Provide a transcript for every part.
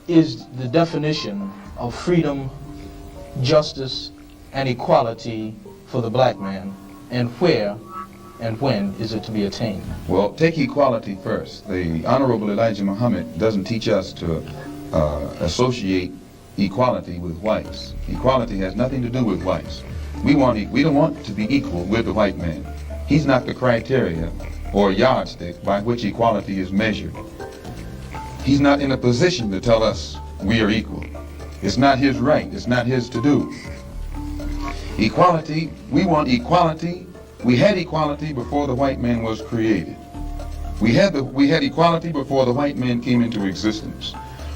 is the definition of freedom, justice, and equality for the black man, and where and when is it to be attained? Well, take equality first. The Honorable Elijah Muhammad doesn't teach us to associate equality with whites. Equality has nothing to do with whites. We don't want to be equal with the white man. He's not the criteria or yardstick by which equality is measured. He's not in a position to tell us we are equal. It's not his right. It's not his to do. Equality, we want equality. We had equality before the white man was created. We had equality before the white man came into existence.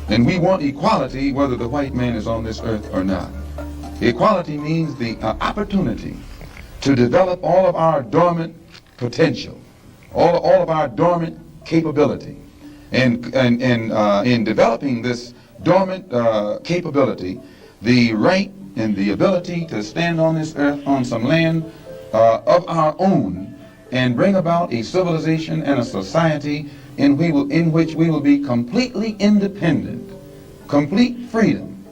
And we want equality whether the white man is on this earth or not. Equality means the opportunity to develop all of our dormant potential, all of our dormant capability. And in developing this dormant capability, the right and the ability to stand on this earth on some land of our own and bring about a civilization and a society in which we will be completely independent, complete freedom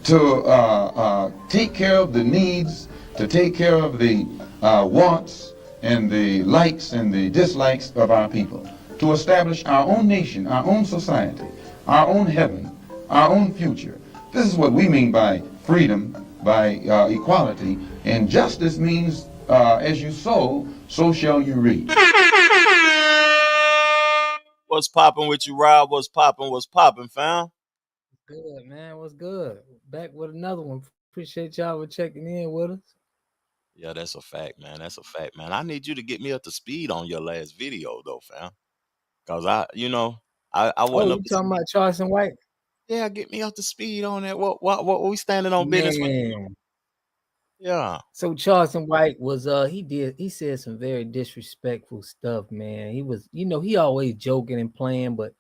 to take care of the needs, to take care of the wants and the likes and the dislikes of our people, to establish our own nation, our own society, our own heaven, our own future. This is what we mean by freedom, by equality, and justice means as you sow, so shall you reap. What's popping with you, Rob? What's popping, fam? Good, man. What's good? Back with another one. Appreciate y'all for checking in with us. Yeah, that's a fact, man. That's a fact, man. I need you to get me up to speed on your last video, though, fam. Cause I wasn't up You to talking about Charleston White? Yeah, get me up to speed on that. What we standing on business with? Man. Yeah. So Charleston White was he said some very disrespectful stuff, man. He was, he always joking and playing, but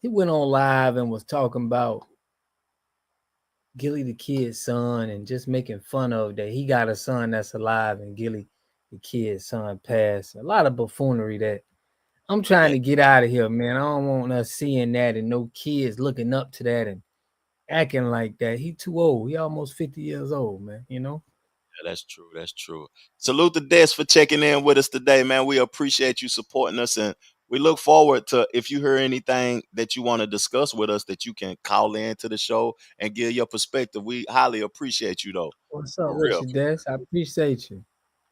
he went on live and was talking about Gilly the kid's son and just making fun of that he got a son that's alive and Gilly the kid's son passed. A lot of buffoonery that I'm trying to get out of here, man. I don't want us seeing that and no kids looking up to that and acting like that. He too old. He almost 50 years old, man, Yeah, that's true. That's true. Salute the desk for checking in with us today, man. We appreciate you supporting us, and we look forward to if you hear anything that you want to discuss with us that you can call in to the show and give your perspective. We highly appreciate you, though. What's up For with real. you, Des? I appreciate you.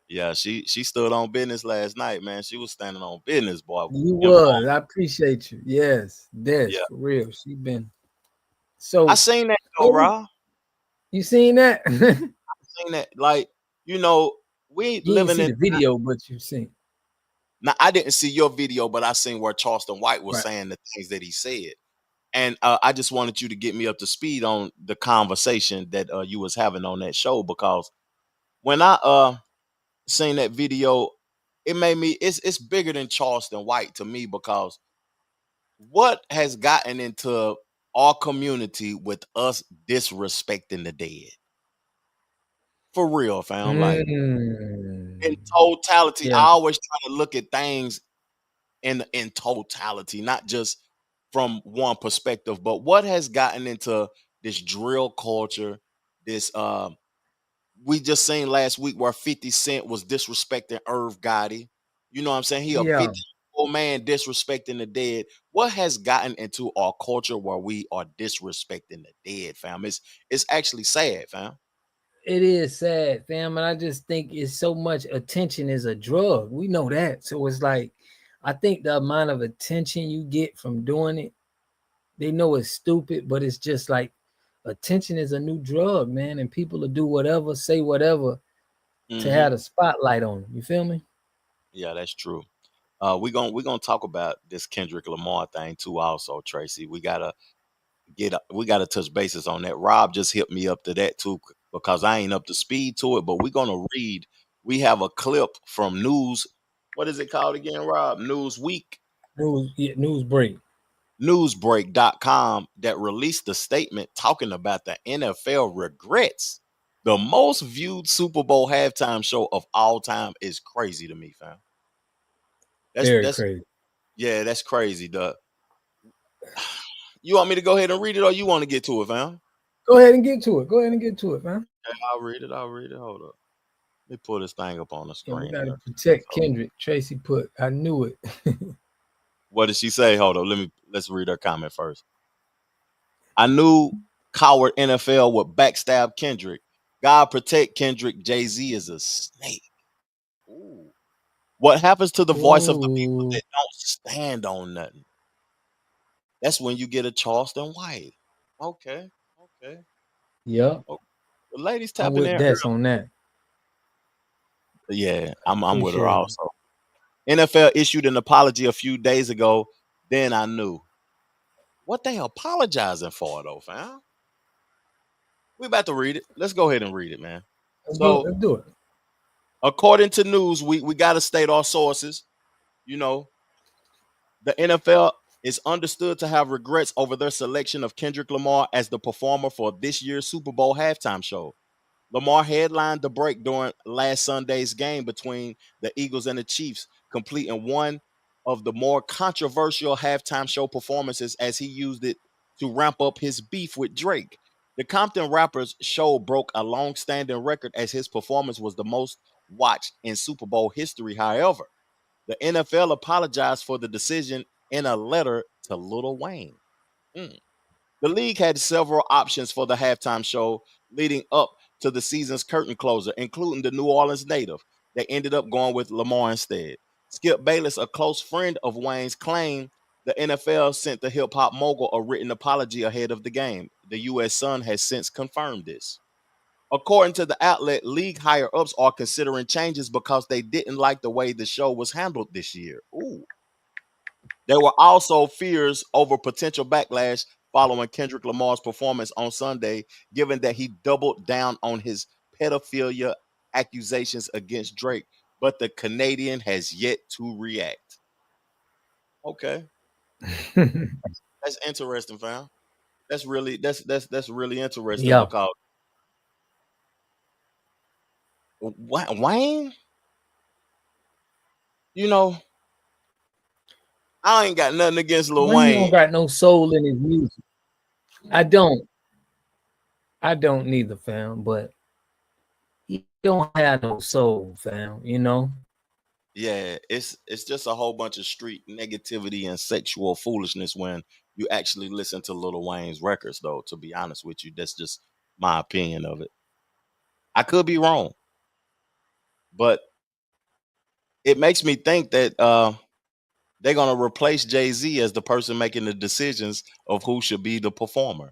Yeah, she stood on business last night, man. She was standing on business, boy. You was. I appreciate you. Yes, Des, Yeah. for real. She been so. I seen that though, Rob. You seen that? I seen that. Like, we You didn't see the video, but you seen. Now, I didn't see your video, but I seen where Charleston White was Right. saying the things that he said. And I just wanted you to get me up to speed on the conversation that you was having on that show, because when I seen that video, it made me, it's bigger than Charleston White to me, because what has gotten into our community with us disrespecting the dead? For real, fam. Like, in totality, I always try to look at things in totality, not just from one perspective. But what has gotten into this drill culture, this we just seen last week where 50 Cent was disrespecting Irv Gotti. You know what I'm saying? He a 50-year-old man disrespecting the dead. What has gotten into our culture where we are disrespecting the dead, fam? It's actually sad, fam. It is sad, fam, and I just think it's so much attention is a drug. We know that. So it's like, I think the amount of attention you get from doing it, they know it's stupid, but it's just like attention is a new drug, man, and people will do whatever, say whatever to have the spotlight on them. You feel me? Yeah, that's true. We're gonna talk about this Kendrick Lamar thing too, also, Tracy. We gotta touch bases on that. Rob just hit me up to that too, because I ain't up to speed to it. But we're gonna read. We have a clip from News. What is it called again, Rob? Newsweek. Newsbreak. Newsbreak.com that released a statement talking about the NFL regrets the most viewed Super Bowl halftime show of all time. Is crazy to me, fam. That's crazy. Yeah, that's crazy. You want me to go ahead and read it, or you want to get to it, fam? Go ahead and get to it. Go ahead and get to it, man. Okay, I'll read it. Hold up. Let me pull this thing up on the Yeah, we screen. gotta protect Kendrick. Tracy put, I knew it. What did she say? Hold up. Let's read her comment first. I knew coward NFL would backstab Kendrick. God protect Kendrick. Jay-Z is a snake. Ooh. What happens to the voice of the people that don't stand on nothing? That's when you get a Charleston White. Okay. Yep. Oh, the ladies I'm tapping with in. Des on that. Yeah, I'm with her Appreciate it. also. NFL issued an apology a few days ago. Then I knew. What they apologizing for, though, fam? We about to read it. Let's go ahead and read it, man. Let's So, do it. according to Newsweek, we got to state our sources. You know, the NFL is understood to have regrets over their selection of Kendrick Lamar as the performer for this year's Super Bowl halftime show. Lamar headlined the break during last Sunday's game between the Eagles and the Chiefs, completing one of the more controversial halftime show performances as he used it to ramp up his beef with Drake. The Compton rapper's show broke a long-standing record as his performance was the most watched in Super Bowl history. However, the NFL apologized for the decision in a letter to Lil Wayne. The league had several options for the halftime show leading up to the season's curtain closer, including the New Orleans native. They ended up going with Lamar instead. Skip Bayless, a close friend of Wayne's, claimed the NFL sent the hip hop mogul a written apology ahead of the game. The U.S. Sun has since confirmed this. According to the outlet, league higher ups are considering changes because they didn't like the way the show was handled this year. Ooh. There were also fears over potential backlash following Kendrick Lamar's performance on Sunday, given that he doubled down on his pedophilia accusations against Drake, but the Canadian has yet to react. Okay. That's interesting, fam. That's really interesting Yeah. because Wayne, you know, I ain't got nothing against Lil Wayne Wayne. don't got no soul in his music. I don't neither, fam, but he don't have no soul, fam, you know? Yeah, it's just a whole bunch of street negativity and sexual foolishness when you actually listen to Lil Wayne's records, though, to be honest with you. That's just my opinion of it. I could be wrong, but it makes me think that they're gonna replace Jay-Z as the person making the decisions of who should be the performer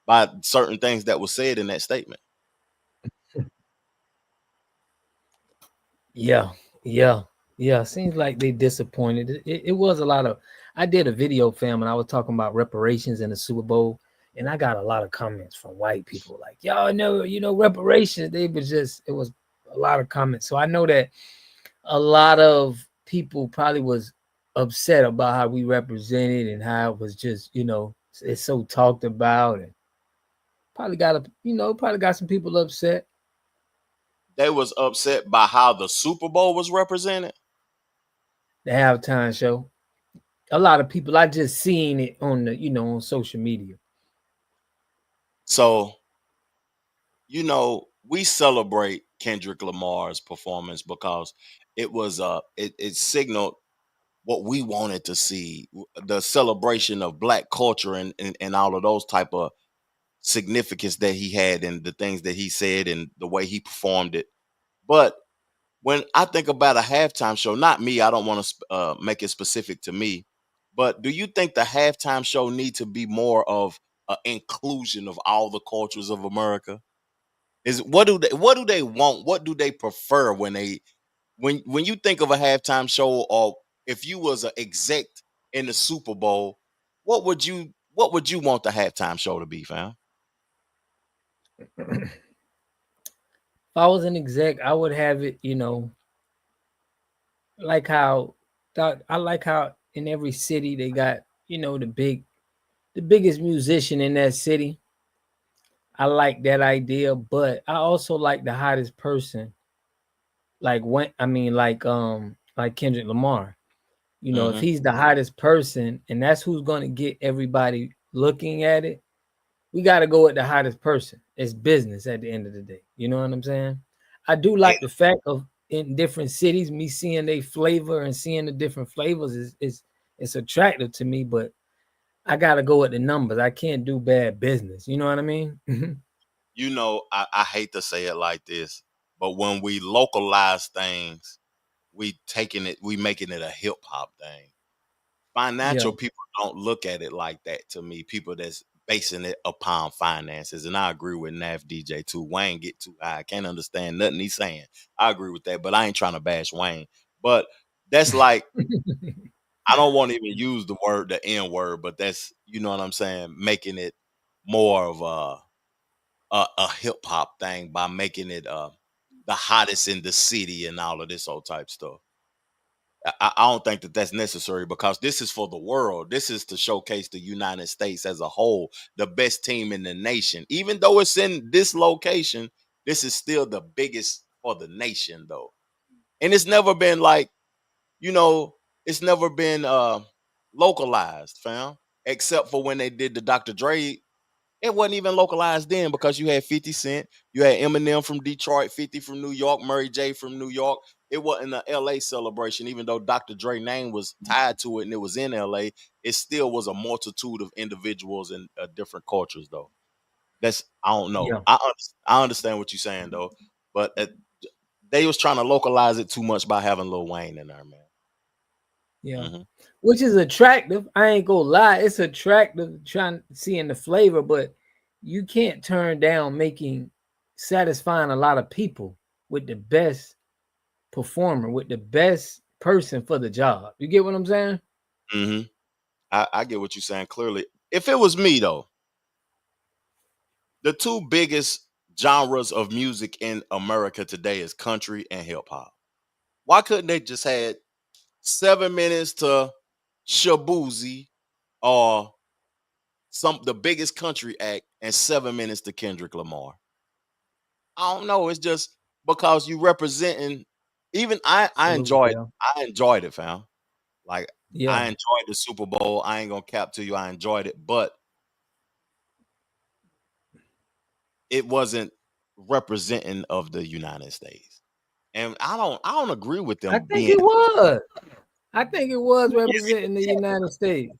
by certain things that was said in that statement. Yeah. Seems like they disappointed. It was a lot of. I did a video, fam, and I was talking about reparations in the Super Bowl, and I got a lot of comments from white people like, "Y'all know, reparations." They was it was a lot of comments. So I know that a lot of people probably was upset about how we represented and how it was just, it's so talked about, and probably got some people upset. They was upset by how the Super Bowl was represented. The halftime show. A lot of people, I just seen it on the, on social media. So, we celebrate Kendrick Lamar's performance because it was it signaled what we wanted to see, the celebration of black culture and all of those type of significance that he had and the things that he said and the way he performed it. But when I think about a halftime show, not me, I don't want to make it specific to me, but do you think the halftime show need to be more of an inclusion of all the cultures of America? What do they want? What do they prefer when you think of a halftime show, or if you was an exec in the Super Bowl, what would you want the halftime show to be, fam? If I was an exec, I would have it, like how I like how in every city they got, the biggest musician in that city. I like that idea, but I also like the hottest person. Like like Kendrick Lamar. If he's the hottest person and that's who's going to get everybody looking at it, we got to go with the hottest person. It's business at the end of the day. You know what I'm saying? I do like the fact of in different cities, me seeing they flavor and seeing the different flavors is it's attractive to me, but I got to go with the numbers. I can't do bad business. You know what I mean? You know, I hate to say it like this, but when we localize things, we making it a hip hop thing. Yeah. Financial people don't look at it like that to me. People that's basing it upon finances. And I agree with Naf DJ too. Wayne get too high. I can't understand nothing he's saying. I agree with that, but I ain't trying to bash Wayne. But that's like, I don't want to even use the N word, but that's, you know what I'm saying, making it more of a hip hop thing by making it the hottest in the city and all of this old type stuff. I don't think that that's necessary because this is for the world. This is to showcase the United States as a whole, the best team in the nation. Even though it's in this location, this is still the biggest for the nation, though. And it's never been like, you know, it's never been localized, fam. Except for when they did the Dr. Dre. It wasn't even localized then because you had 50 Cent, you had Eminem from Detroit, 50 from New York, Murray J from New York. It wasn't an LA celebration, even though Dr. Dre name was tied to it and it was in LA. It still was a multitude of individuals and different cultures, though. That's, I don't know. Yeah. I understand what you're saying though, but they was trying to localize it too much by having Lil Wayne in there, man. Yeah. Mm-hmm. Which is attractive. I ain't gonna lie. It's attractive trying seeing the flavor, but you can't turn down satisfying a lot of people with the best performer, with the best person for the job. You get what I'm saying? Mm-hmm. I get what you're saying clearly. If it was me though, the two biggest genres of music in America today is country and hip hop. Why couldn't they just had 7 minutes to Shabuzi or the biggest country act and 7 minutes to Kendrick Lamar? I don't know. It's just because you representing. Even I Salute, enjoyed. yeah. I enjoyed it, fam. Like I Yeah. enjoyed the Super Bowl. I ain't gonna cap to you. I enjoyed it, but it wasn't representing of the United States. And I don't agree with I them think being it was. I think it was representing the United States.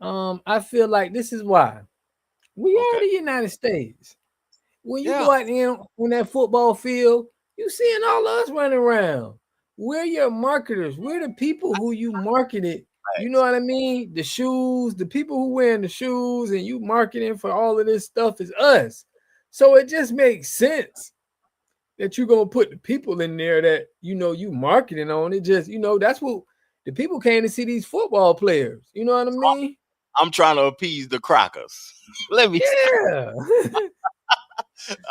I feel like this is why we are okay. the United States. When you Yeah. go out there on that football field, you seeing all of us running around. We're your marketers. We're the people who you marketed. You know Facts. what I mean? The shoes, the people who wearing the shoes, and you marketing for all of this stuff is us. So it just makes sense that you're gonna put the people in there that you marketing on. It just that's what the people came to see these football players. You know what I mean? I'm trying to appease the crackers. Let me stop. Yeah.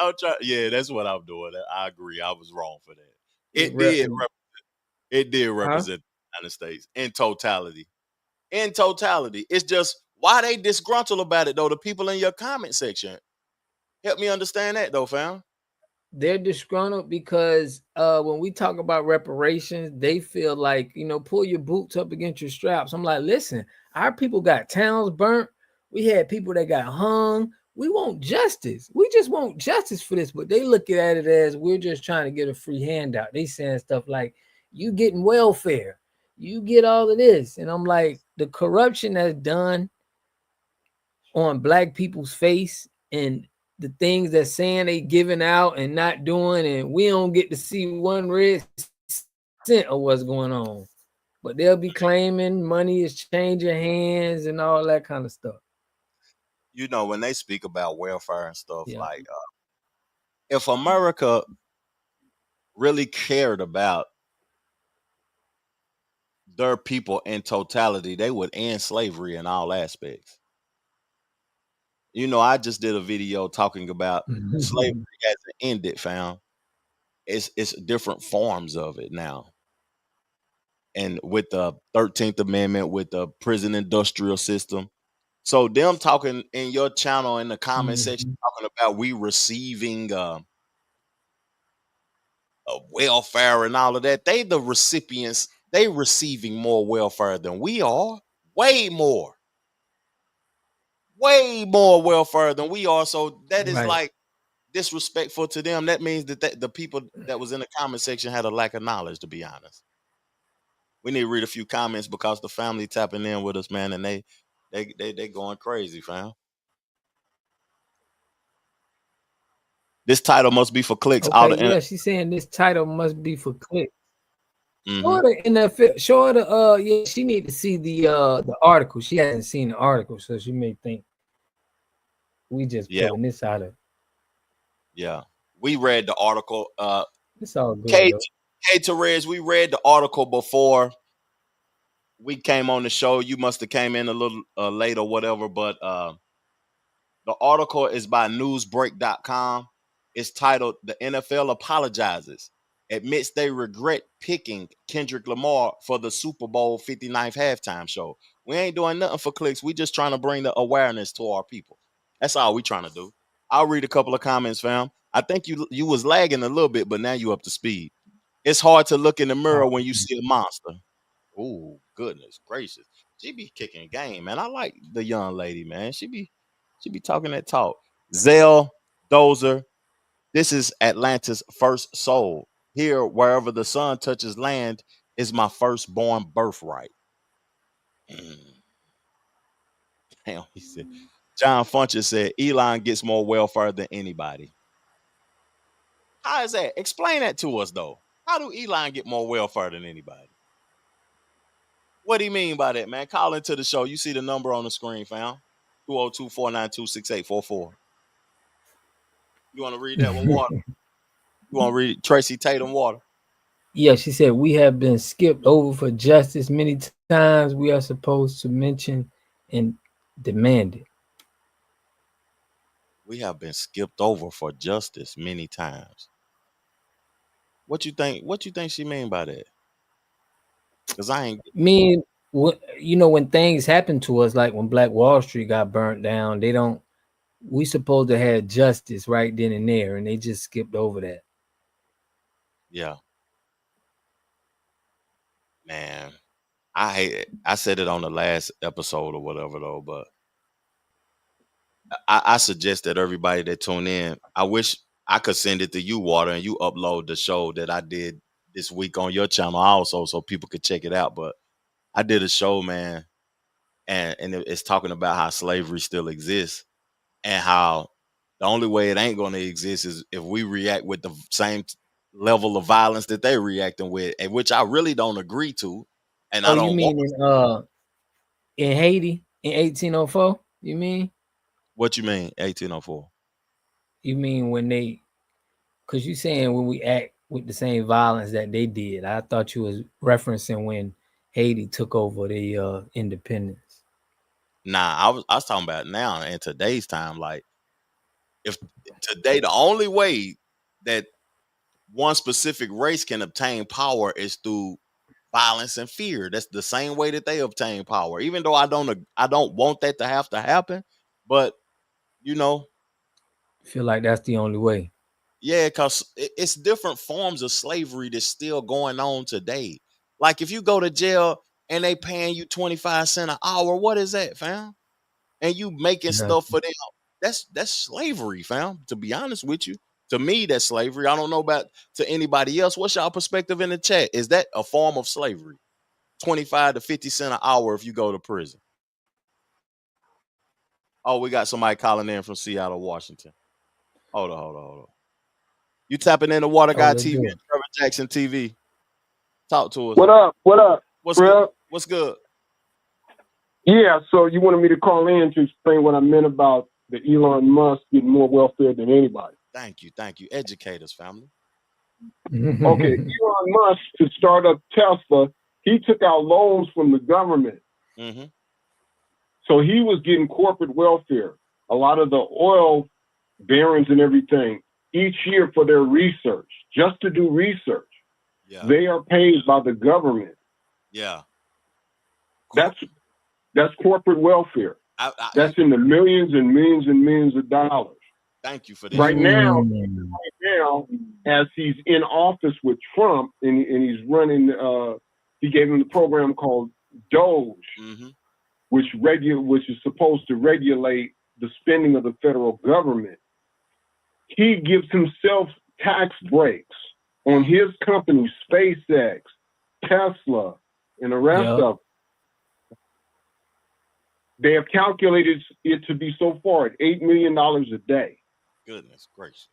I'm trying. Yeah, that's what I'm doing. I agree. I was wrong for that. It It did. rep- It did huh? represent the United States in totality. In totality, it's just why they disgruntled about it though. The people in your comment section, help me understand that though, fam. They're disgruntled because when we talk about reparations, they feel like, pull your boots up against your straps. I'm like, listen, our people got towns burnt. We had people that got hung. We want justice. We just want justice for this. But they look at it as we're just trying to get a free handout. They saying stuff like, you getting welfare. You get all of this. And I'm like, the corruption that's done on black people's face and the things that saying they giving out and not doing, and we don't get to see one red cent of what's going on. But they'll be claiming money is changing hands and all that kind of stuff. You know, when they speak about welfare and stuff, Yeah. like if America really cared about their people in totality, they would end slavery in all aspects. You know, I just did a video talking about slavery hasn't ended, fam. It's different forms of it now. And with the 13th Amendment, with the prison industrial system. So them talking in your channel in the comment section, talking about we receiving welfare and all of that. They the recipients, they receiving more welfare than we are. Way more. way more welfare than we are. So that is Right. like disrespectful to them. That means that the people that was in the comment section had a lack of knowledge, to be honest. We need to read a few comments because the family tapping in with us, man, and they going crazy, fam. This title must be for clicks. Okay, yeah, she's saying this title must be for clicks. Show her the NFL. Show her the yeah. She need to see the article. She hasn't seen the article, so she may think we just pulling this out of. Yeah, we read the article. It's all good. Hey, Therese, we read the article before we came on the show. You must have came in a little late or whatever, but the article is by newsbreak.com. It's titled "The NFL Apologizes, Admits They Regret Picking Kendrick Lamar for the Super Bowl 59th halftime show." We ain't doing nothing for clicks. We just trying to bring the awareness to our people. That's all we trying to do. I'll read a couple of comments, fam. I think you was lagging a little bit, but now you up to speed. It's hard to look in the mirror when you see a monster. Oh, goodness gracious. She be kicking game, man. I like the young lady, man. She be talking that talk. Zell Dozer. This is Atlanta's first soul. Here, wherever the sun touches land, is my firstborn birthright. Damn, he said. John Funches said Elon gets more welfare than anybody. How is that? Explain that to us, though. How do Elon get more welfare than anybody? What do you mean by that, man? Call into the show. You see the number on the screen, fam. 202-492-6844. You want to read that one, Water? You want to read Tracy Tatum, Water? Yeah, she said we have been skipped over for justice many times. We are supposed to mention and demand it. We have been skipped over for justice many times. What you think? What you think she mean by that? Because I ain't mean, you know, when things happen to us, like when Black Wall Street got burnt down, we supposed to have justice right then and there, and they just skipped over that. Yeah. Man, I hate it. I said it on the last episode or whatever, though, but I suggest that everybody that tune in, I wish I could send it to you, Water, and you upload the show that I did this week on your channel also so people could check it out. But I did a show, man, and it's talking about how slavery still exists and how the only way it ain't going to exist is if we react with the same level of violence that they're reacting with, and which I really don't agree to. And I don't. You mean in Haiti in 1804? You mean? What you mean 1804? You mean when because you saying when we act with the same violence that they did. I thought you was referencing when Haiti took over the independence. Nah, I was talking about now in today's time. Like, if today the only way that one specific race can obtain power is through violence and fear. That's the same way that they obtain power. Even though I don't want that to happen, but you know, I feel like that's the only way. Yeah, because it's different forms of slavery that's still going on today. Like if you go to jail and they paying you 25 cents an hour, what is that, fam? And you making stuff for them. That's slavery, fam. To be honest with you. To me, that's slavery. I don't know about to anybody else. What's y'all perspective in the chat? Is that a form of slavery? 25 to 50 cents an hour if you go to prison. Oh, we got somebody calling in from Seattle, Washington. Hold on. You tapping in the Water Guy TV and Trevor Jackson TV. Talk to us. What up? What's good? What's good? Yeah, so you wanted me to call in to explain what I meant about the Elon Musk getting more welfare than anybody. Thank you. Educate us, family. Okay, Elon Musk, to start up Tesla, he took out loans from the government. Mm-hmm. So he was getting corporate welfare. A lot of the oil barons and everything, each year for their research, just to do research. Yeah. They are paid by the government. Yeah. That's corporate welfare. That's in the millions and millions and millions of dollars. Thank you for this. Right now, as he's in office with Trump and he's running, he gave him the program called Doge. Mm-hmm. which is supposed to regulate the spending of the federal government, he gives himself tax breaks on his company, SpaceX, Tesla, and the rest of them. They have calculated it to be so far at $8 million a day. Goodness gracious.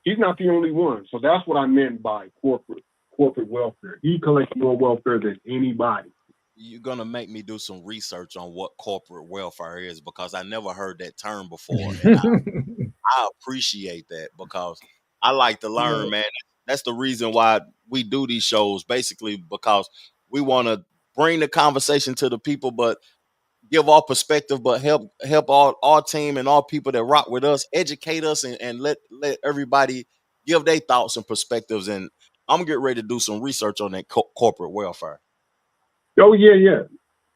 He's not the only one. So that's what I meant by corporate welfare. He collects more welfare than anybody. You're going to make me do some research on what corporate welfare is, because I never heard that term before. And I appreciate that, because I like to learn, man. That's the reason why we do these shows, basically, because we want to bring the conversation to the people, but give our perspective, but help our team and all people that rock with us, educate us, and let everybody give their thoughts and perspectives. And I'm getting ready to do some research on that corporate welfare. Oh, yeah.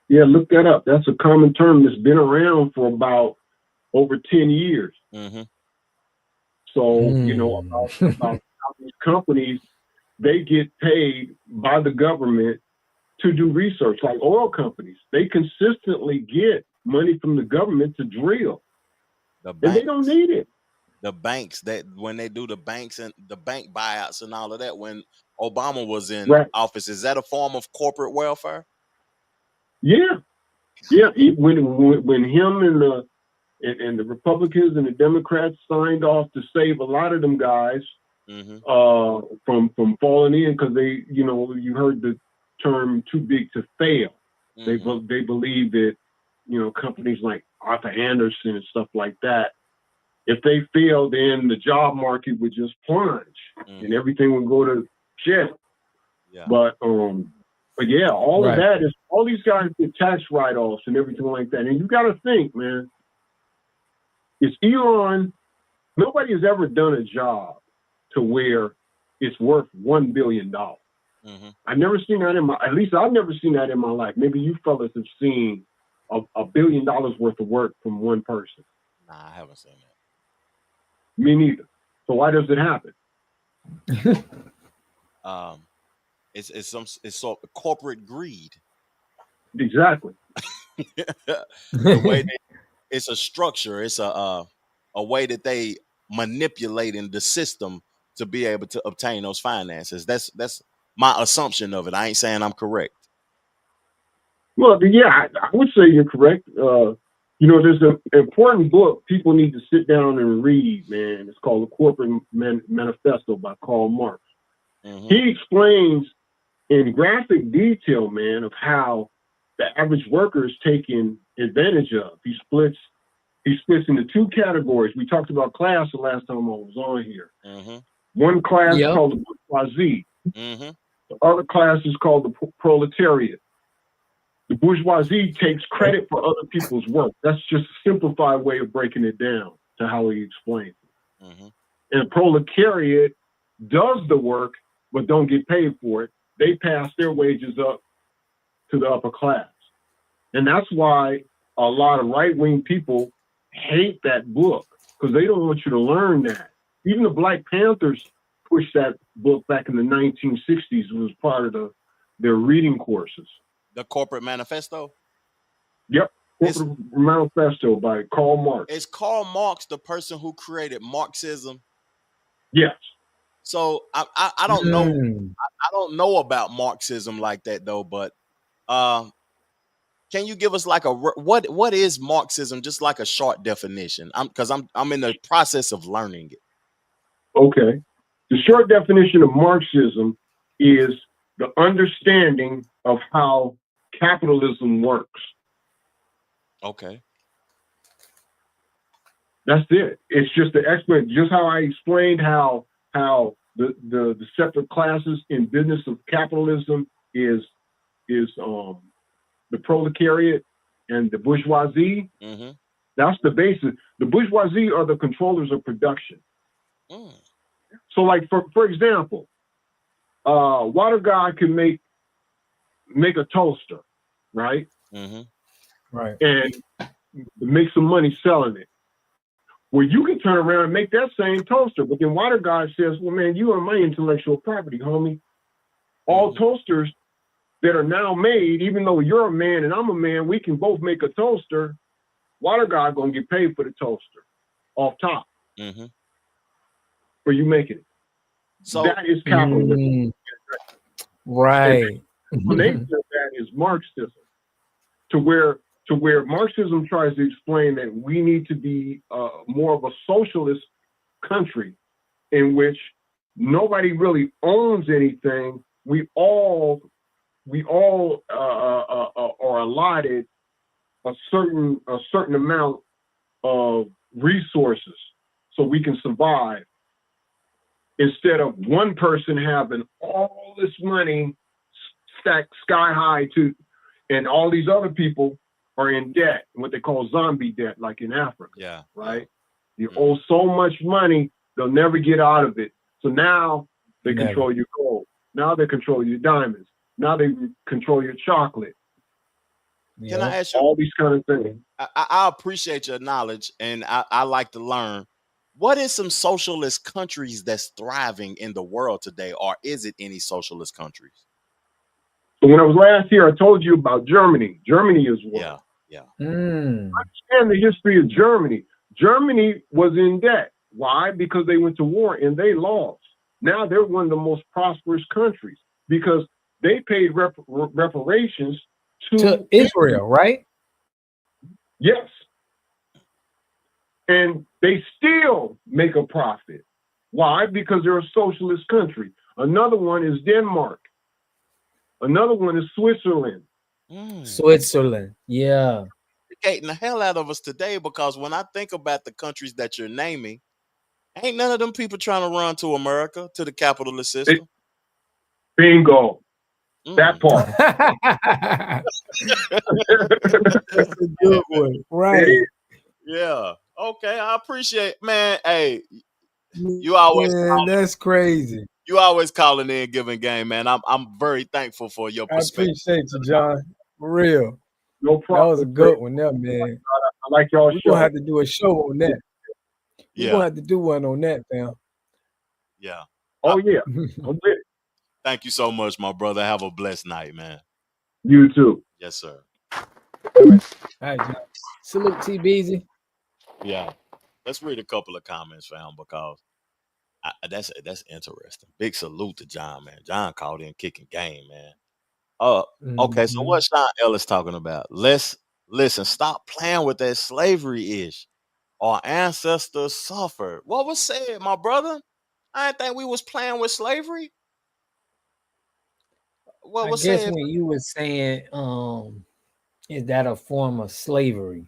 Look that up. That's a common term that's been around for about over 10 years. Mm-hmm. So, you know, about how these companies, they get paid by the government to do research, like oil companies. They consistently get money from the government to drill. And they don't need it. The banks, that when they do the banks and the bank buyouts and all of that, when Obama was in office, is that a form of corporate welfare? Yeah. When him and the Republicans and the Democrats signed off to save a lot of them guys from falling in, because they, you know, you heard the term too big to fail. They believe that, you know, companies like Arthur Anderson and stuff like that, if they fail, then the job market would just plunge and everything would go to shit. Yeah. But yeah, all of that is, all these guys get tax write-offs and everything like that. And you got to think, man, it's Elon. Nobody has ever done a job to where it's worth $1 billion. I've never seen that at least I've never seen that in my life. Maybe you fellas have seen $1 billion worth of work from one person. Nah, I haven't seen that. Me neither. So why does it happen? It's sort of corporate greed. Exactly. The way it's a structure. It's a way that they manipulate in the system to be able to obtain those finances. That's my assumption of it. I ain't saying I'm correct. Well, yeah, I would say you're correct. You know, there's an important book people need to sit down and read, man. It's called The Corporate Manifesto by Karl Marx. He explains in graphic detail, man, of how the average worker is taken advantage of. He splits into two categories. We talked about class the last time I was on here. One class is called the bourgeoisie. The other class is called the proletariat. The bourgeoisie takes credit for other people's work. That's just a simplified way of breaking it down to how he explains it. And the proletariat does the work, but don't get paid for it. They pass their wages up to the upper class. And that's why a lot of right-wing people hate that book, because they don't want you to learn that. Even the Black Panthers pushed that book back in the 1960s. It was part of their reading courses. The Corporate Manifesto? Yep. Corporate Manifesto by Karl Marx. Is Karl Marx the person who created Marxism? Yes. So I don't know. I don't know about Marxism like that though. But can you give us like what is Marxism? Just like a short definition. Because I'm in the process of learning it. Okay. The short definition of Marxism is the understanding of how capitalism works. Okay. That's it. It's just the explanation, just how I explained how the separate classes in business of capitalism is the proletariat and the bourgeoisie. That's the basis. The bourgeoisie are the controllers of production. So, like for example, Water Guy can make a toaster, right? Right. And make some money selling it. Well, you can turn around and make that same toaster, but then Water Guy says, "Well, man, you are my intellectual property, homie. All toasters that are now made, even though you're a man and I'm a man, we can both make a toaster. Water guy gonna get paid for the toaster off top for you making it. So that is capitalism. Right. The explanation of that is Marxism, to where Marxism tries to explain that we need to be more of a socialist country in which nobody really owns anything. We all are allotted a certain amount of resources so we can survive, instead of one person having all this money stacked sky high and all these other people are in debt, what they call zombie debt, like in Africa. Yeah. Right? You owe so much money, they'll never get out of it. So now they control your gold. Now they control your diamonds. Now they control your chocolate. Can I ask you all these kind of things? I appreciate your knowledge, and I like to learn. What is some socialist countries that's thriving in the world today, or is it any socialist countries? So when I was last here, I told you about Germany. Germany is one. Yeah. Understand the history of Germany. Germany was in debt. Why? Because they went to war and they lost. Now they're one of the most prosperous countries because they paid reparations to Israel, right? Yes. And they still make a profit. Why? Because they're a socialist country. Another one is Denmark. Another one is Switzerland. Switzerland, yeah. Educating the hell out of us today, because when I think about the countries that you're naming, ain't none of them people trying to run to America, to the capitalist system. Bingo. That part. That's a good one. Right. Yeah. Okay. I appreciate, man. Hey, you always that's crazy. You always calling in, giving game, man. I'm very thankful for your perspective. I appreciate you, John. For real. No problem. That was a good one there, man. I like y'all. We're gonna have to do a show on that. Yeah. We're gonna have to do one on that, fam. Yeah. Oh yeah. I'm with it. Thank you so much, my brother. Have a blessed night, man. You too. Yes, sir. All right, John. Salute T Beezy. Yeah. Let's read a couple of comments, fam, because that's interesting. Big salute to John, man. John called in kicking game, man. Okay, so what Sean Ellis talking about? Listen, stop playing with that slavery ish. Our ancestors suffered. What was said, my brother? I didn't think we was playing with slavery. What was I guess said? when you were saying, is that a form of slavery?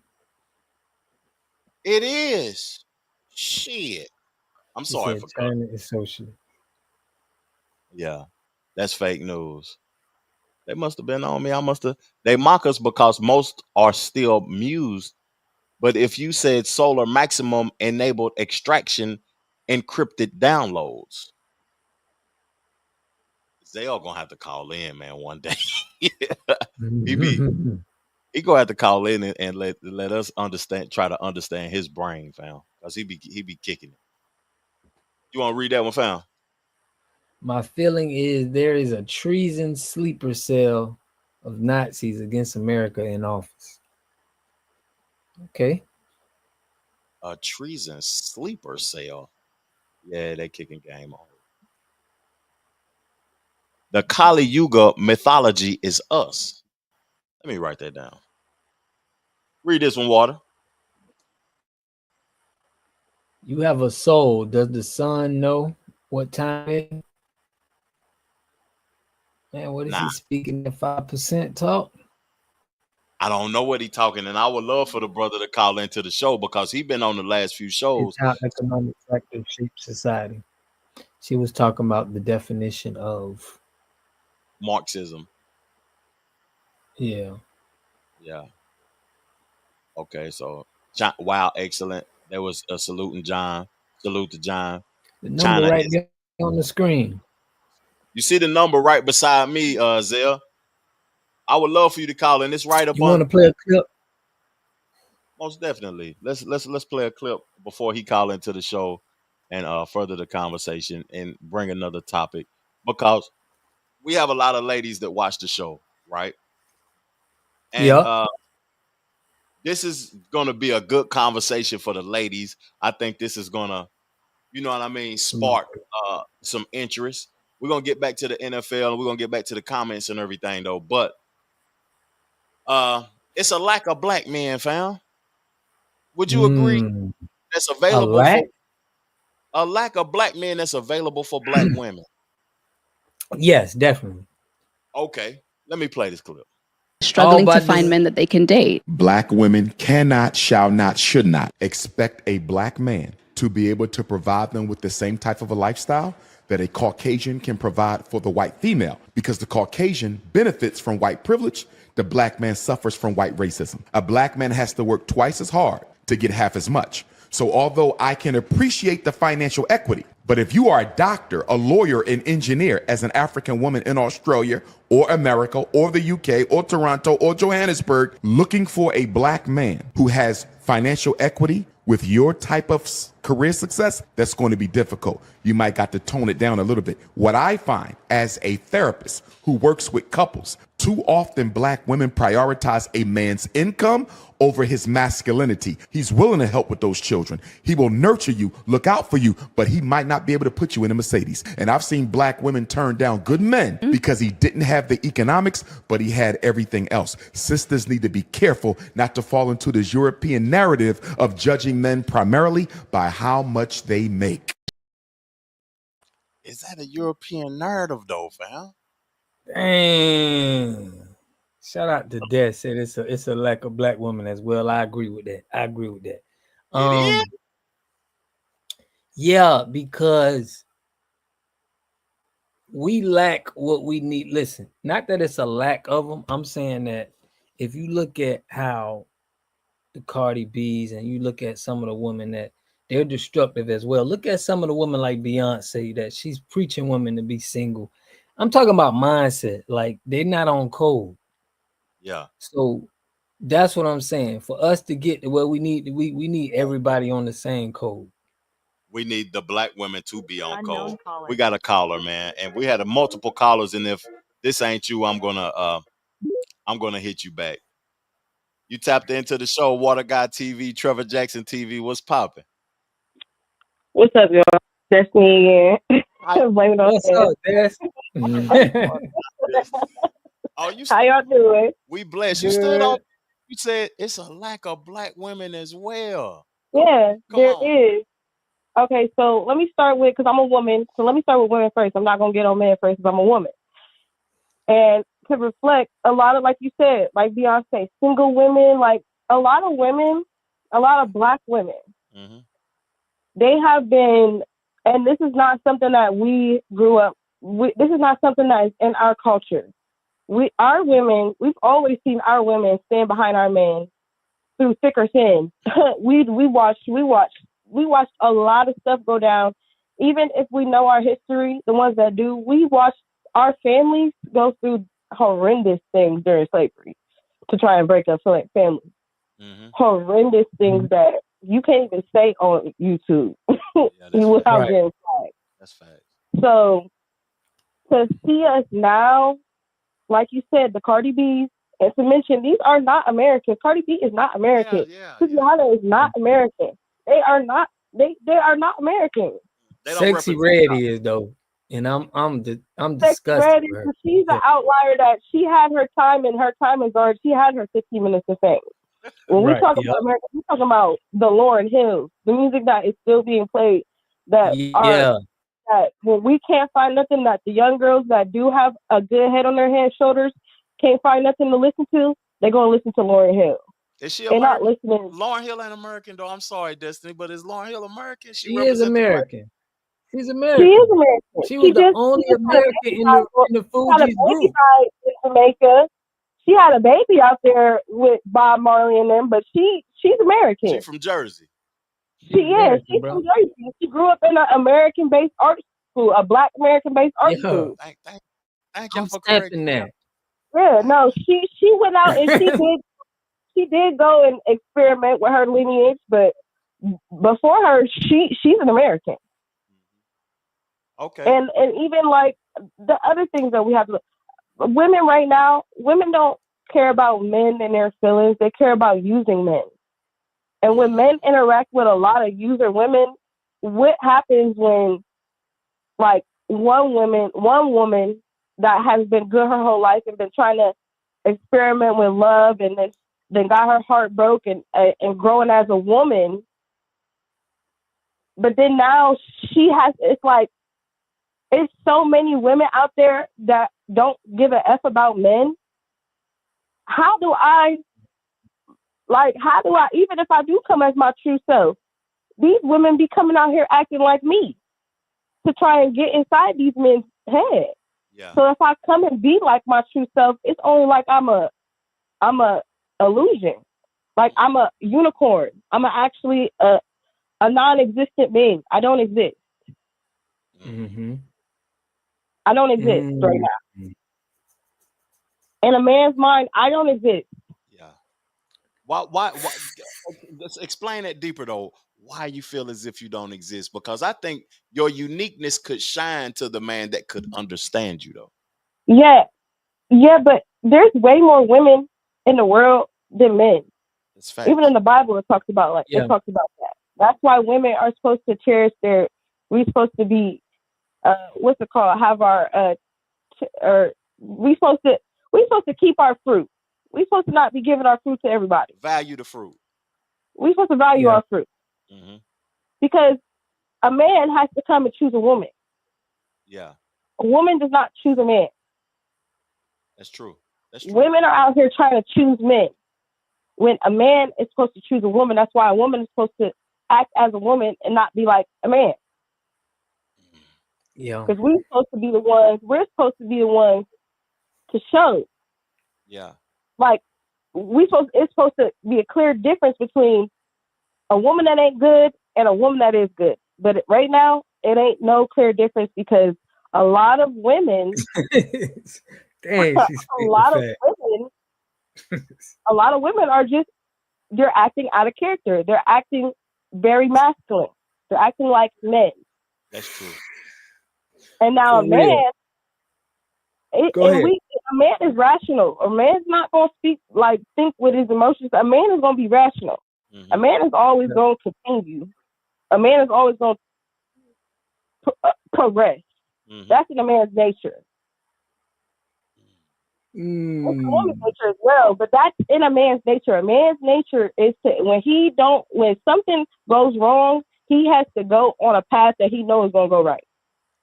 It is. Shit. I'm sorry for turning it social. Yeah, that's fake news. They must have been on me. They mock us because most are still mused. But if you said solar maximum enabled extraction, encrypted downloads, they all gonna have to call in, man, one day. He gonna have to call in and let us try to understand his brain, fam, because he be kicking it. You want to read that one, fam? My feeling is there is a treason sleeper cell of Nazis against America in office. Okay. A treason sleeper cell. Yeah, they kicking game on. The Kali Yuga mythology is us. Let me write that down. Read this one, Water. You have a soul. Does the sun know what time it is? Man, what is he speaking? The 5% talk? I don't know what he's talking, and I would love for the brother to call into the show because he's been on the last few shows. It's how economic factors shape society. She was talking about the definition of Marxism. Yeah. Okay, so wow, excellent. There was a saluting John. Salute to John. The number right there on the screen. You see the number right beside me, Zell. I would love for you to call in. It's right up. You want to play a clip? Most definitely. Let's play a clip before he call into the show and further the conversation and bring another topic, because we have a lot of ladies that watch the show, right? And Yeah. this is gonna be a good conversation for the ladies. I think this is gonna, you know what I mean, spark some interest. We're gonna get back to the NFL and we're gonna get back to the comments and everything though. But it's a lack of black men, fam. Would you agree that's A available lack? for a lack of black men that's available for black women? Yes, definitely. Okay, let me play this clip. Struggling to find men that they can date. Black women cannot, shall not, should not expect a black man to be able to provide them with the same type of a lifestyle that a Caucasian can provide for the white female, because the Caucasian benefits from white privilege. The black man suffers from white racism. A black man has to work twice as hard to get half as much. So although I can appreciate the financial equity, but if you are a doctor, a lawyer, an engineer as an African woman in Australia or America or the UK or Toronto or Johannesburg, looking for a black man who has financial equity with your type of career success, that's going to be difficult. You might got to tone it down a little bit. What I find as a therapist who works with couples, too often black women prioritize a man's income over his masculinity. He's willing to help with those children. He will nurture you, look out for you, but he might not be able to put you in a Mercedes. And I've seen black women turn down good men because he didn't have the economics, but he had everything else. Sisters need to be careful not to fall into this European narrative of judging men primarily by how much they make. Is that a European narrative though, fam? Dang. Shout out to Des. Said it's a lack of black women as well. I agree with that. It is? Yeah, because we lack what we need. Listen, not that it's a lack of them. I'm saying that if you look at how the Cardi B's and you look at some of the women that they're destructive as well. Look at some of the women like Beyonce that she's preaching women to be single. I'm talking about mindset. Like they're not on code. Yeah. So that's what I'm saying. For us to get to where we need, we need everybody on the same code. We need the black women to be on code. We got a caller, man, and we had multiple callers. And if this ain't you, I'm gonna hit you back. You tapped into the show, Water God TV, Trevor Jackson TV. What's popping? What's up, y'all? Destiny again. Blame it on What's up, Des? Oh, you? How y'all doing? We blessed. You stood on. You said it's a lack of black women as well. Yeah, there is. Okay, so let me start with, because I'm a woman, so let me start with women first. I'm not going to get on men first because I'm a woman. And to reflect, a lot of, like you said, like Beyonce, single women, like a lot of women, a lot of black women, they have been, and this is not something that we grew up with, this is not something that is in our culture. Our women, we've always seen our women stand behind our men through thick or thin. we watched a lot of stuff go down. Even if we know our history, the ones that do, we watched our families go through horrendous things during slavery to try and break up families. Horrendous things that you can't even say on YouTube without getting flagged. That's fact. So to see us now, like you said, the Cardi B's, and to mention these are not American. Cardi B is not American. Rihanna is not American. They are not. They are not American. Sexy Red is though, and I'm disgusted. Red is, she's an outlier that she had her time, and her time is already. She had her 60 minutes of fame. When we talk about America, we're talking about the Lauryn Hills, the music that is still being played. That when we can't find nothing, that the young girls that do have a good head on their shoulders can't find nothing to listen to, they're going to listen to Lauryn Hill. Is she American? Not listening. Lauryn Hill ain't American, though. I'm sorry, Destiny, but is Lauryn Hill American? She is American. She's American. She is American. She was the only American in the Fugees group. In Jamaica. She had a baby out there with Bob Marley and them, but she's American. She's from Jersey. She is. She's from Jersey. She grew up in an American-based art school, a Black American-based art school. Thank you for correcting that. Yeah, no, she went out and she did go and experiment with her lineage, but before her, she's an American. Okay. And even like the other things that we have to look. Women right now, women don't care about men and their feelings. They care about using men. And when men interact with a lot of user women, what happens when, like, one woman that has been good her whole life and been trying to experiment with love and then got her heart broken and growing as a woman, but then now it's like, it's so many women out there that don't give a F about men. How do I, even if I do come as my true self, these women be coming out here acting like me to try and get inside these men's head. Yeah. So if I come and be like my true self, it's only like I'm a illusion. Like I'm a unicorn. I'm actually a non-existent being. I don't exist. Mm-hmm. I don't exist right now. In a man's mind, I don't exist. Yeah. Why let's explain that deeper though. Why you feel as if you don't exist? Because I think your uniqueness could shine to the man that could understand you though. Yeah, but there's way more women in the world than men. It's fact. Even in the Bible, it talks about it talks about that. That's why women are supposed to cherish we're supposed to be, what's it called? Have our, we're supposed to keep our fruit. We're supposed to not be giving our fruit to everybody. Value the fruit. We're supposed to value our fruit. Mm-hmm. Because a man has to come and choose a woman. Yeah. A woman does not choose a man. That's true. That's true. Women are out here trying to choose men. When a man is supposed to choose a woman, that's why a woman is supposed to act as a woman and not be like a man. Yeah. Because we're supposed to be the ones to show. Yeah. Like, it's supposed to be a clear difference between a woman that ain't good and a woman that is good. But right now, it ain't no clear difference because a lot of women, Dang, a lot of women are just, they're acting out of character. They're acting very masculine. They're acting like men. That's true. And now a man is rational. A man's not going to think with his emotions. A man is going to be rational. Mm-hmm. A man is always going to continue. A man is always going to progress. Mm-hmm. That's in a man's nature. It's a woman's nature as well, but that's in a man's nature. A man's nature is to, when something goes wrong, he has to go on a path that he knows is going to go right.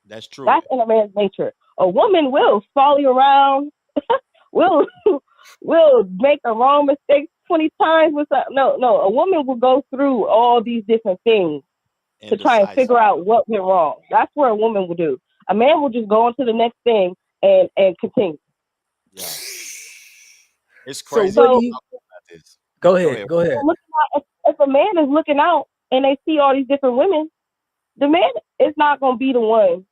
That's true. That's in a man's nature. A woman will follow you around, will make a wrong mistake 20 times with something. No, a woman will go through all these different things to try and figure out what went wrong. That's what a woman will do. A man will just go on to the next thing and continue. Yeah. It's crazy. So go ahead. If a man is looking out and they see all these different women, the man is not going to be the one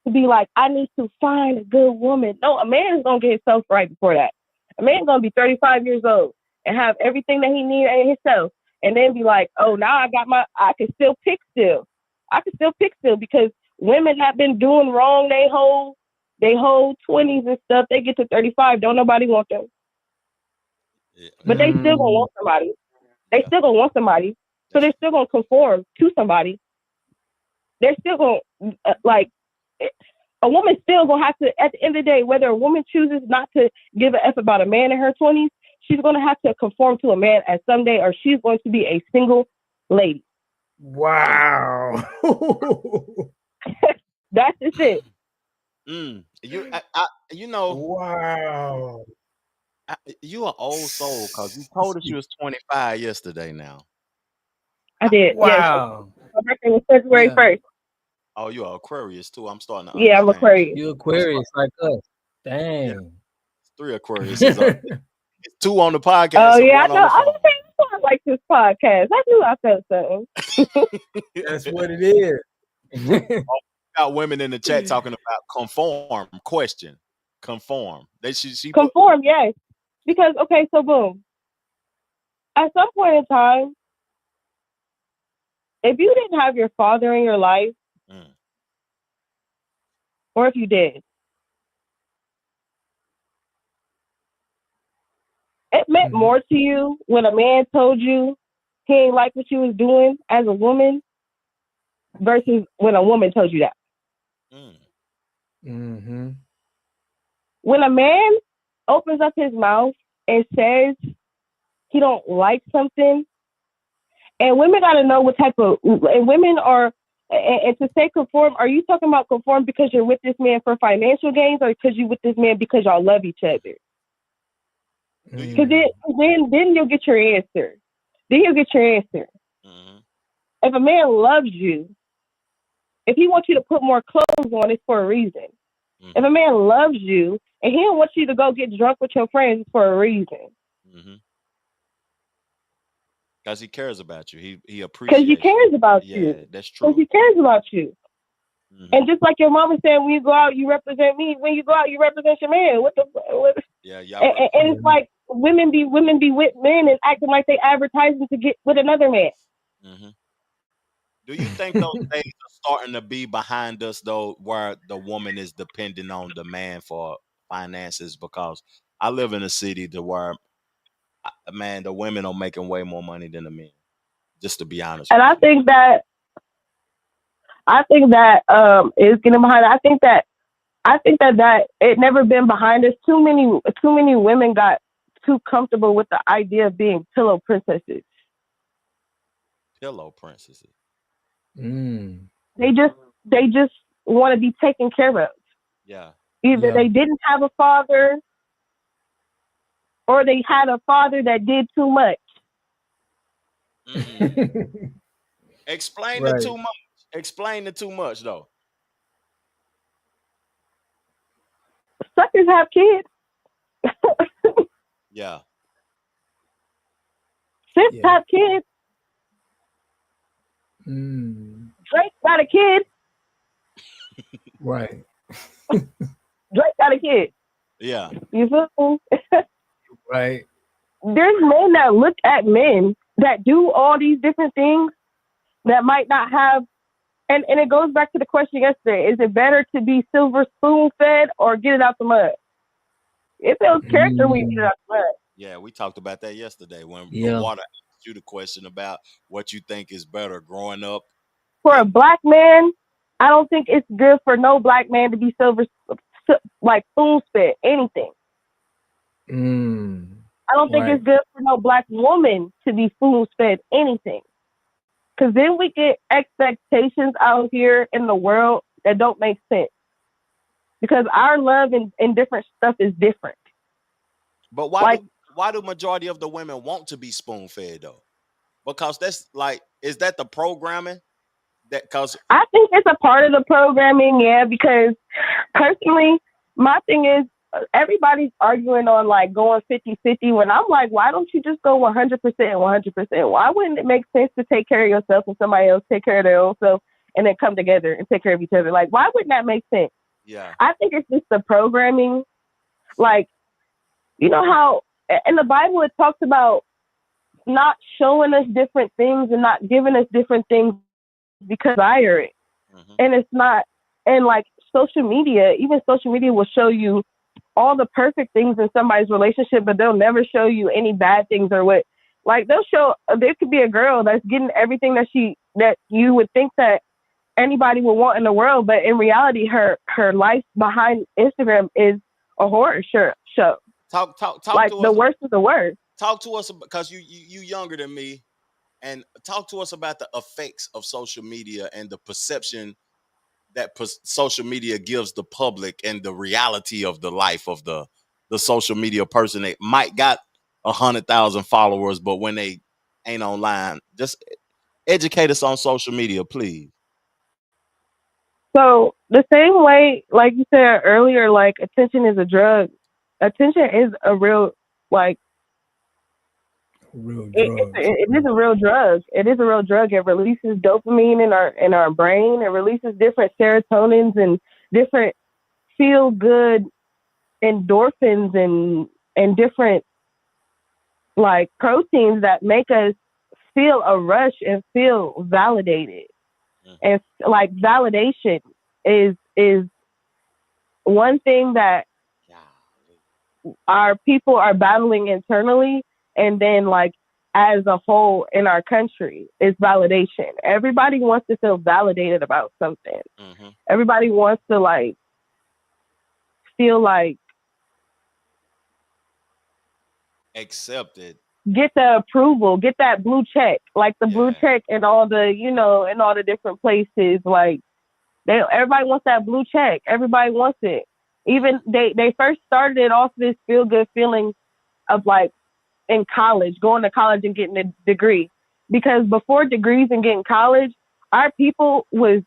to be like, I need to find a good woman. No, a man is going to get himself right before that. A man is going to be 35 years old and have everything that he needs in himself, and then be like, oh, now I can still pick still. I can still pick still because women have been doing wrong they whole 20s and stuff. They get to 35, don't nobody want them. Yeah. But they still gonna want somebody. They still gonna want somebody. So they're still gonna conform to somebody. They're still gonna a woman still gonna have to, at the end of the day, whether a woman chooses not to give a F about a man in her 20s, she's gonna have to conform to a man at some day, or she's going to be a single lady. Wow. That's just it. Wow. You an old soul because you told us you was 25 yesterday now. I did. Wow. Yes. My birthday was February 1st. Oh, you're an Aquarius too. I'm starting to understand. Yeah, I'm Aquarius. You Aquarius like us. Dang. Yeah. 3 Aquarius. It's 2 on the podcast. Oh, and yeah, I 1 know. on the phone. I like this podcast. I knew I felt something. That's what it is. Got women in the chat talking about conform. Question. Conform. Conform, yes. Because, okay, so boom. At some point in time, if you didn't have your father in your life, or if you did. It meant more to you when a man told you he ain't like what you was doing as a woman versus when a woman told you that. Mm-hmm. When a man opens up his mouth and says he don't like something, and women got to know what type of, and women are, and to say conform, are you talking about conform because you're with this man for financial gains, or because you with this man because y'all love each other? Because then you'll get your answer. Then you'll get your answer. If a man loves you, if he wants you to put more clothes on, it's for a reason. If a man loves you and he don't want you to go get drunk with your friends, it's for a reason. Because he cares about you. He appreciates. Because he cares about you. Yeah, that's true. Because he cares about you. And just like your mama said, when you go out, you represent me. When you go out, you represent your man. What the? Yeah. And it's like women be with men and acting like they advertising to get with another man. Do you think those days are starting to be behind us, though, where the woman is depending on the man for finances? Because I live in a city to where, man, the women are making way more money than the men. Just to be honest. And I think that is getting behind. I think that it never been behind us. Too many women got too comfortable with the idea of being pillow princesses. Pillow princesses. They just want to be taken care of. Yeah. Either they didn't have a father, or they had a father that did too much. Explain the too much. Explain the too much, though. Suckers have kids. Yeah. Sis have kids. Drake got a kid. Right. Drake got a kid. Yeah. You feel me? Right. There's men that look at men that do all these different things that might not have, and it goes back to the question yesterday: is it better to be silver spoon fed or get it out the mud? It builds character when you get it out the mud. Yeah, we talked about that yesterday when the water asked you the question about what you think is better growing up. For a black man, I don't think it's good for no black man to be like spoon fed anything. I don't think it's good for no black woman to be spoon fed anything. Because then we get expectations out here in the world that don't make sense. Because our love in different stuff is different. But why do majority of the women want to be spoon fed though? Because that's like, is that the programming? I think it's a part of the programming, yeah. Because personally, my thing is everybody's arguing on like going 50-50 when I'm like, why don't you just go 100% 100%? Why wouldn't it make sense to take care of yourself and somebody else take care of their own self and then come together and take care of each other? Like, why wouldn't that make sense? Yeah. I think it's just the programming. Like, you know how in the Bible it talks about not showing us different things and not giving us different things because I hear it. And it's not, and like social media will show you all the perfect things in somebody's relationship, but they'll never show you any bad things or what. Like they'll show, there could be a girl that's getting everything that you would think that anybody would want in the world, but in reality, her life behind Instagram is a horror show. Talk like to us. The worst of the worst. Talk to us because you younger than me, and talk to us about the effects of social media and the perception that social media gives the public and the reality of the life of the social media person that might got 100,000 followers, but when they ain't online, just educate us on social media, please. So the same way, like you said earlier, like attention is a drug. Attention is a real, like, it is a real drug. It is a real drug. It releases dopamine in our brain. It releases different serotonins and different feel good endorphins and different like proteins that make us feel a rush and feel validated. And like validation is one thing that our people are battling internally, and then like as a whole in our country, is validation. Everybody wants to feel validated about something. Mm-hmm. Everybody wants to like feel like accepted, get the approval, get that blue check, like the blue check in all the, you know, in all the different places. Like everybody wants that blue check. Everybody wants it. Even they first started it off this feel good feeling of like in college, going to college and getting a degree. Because before degrees and getting college, our people was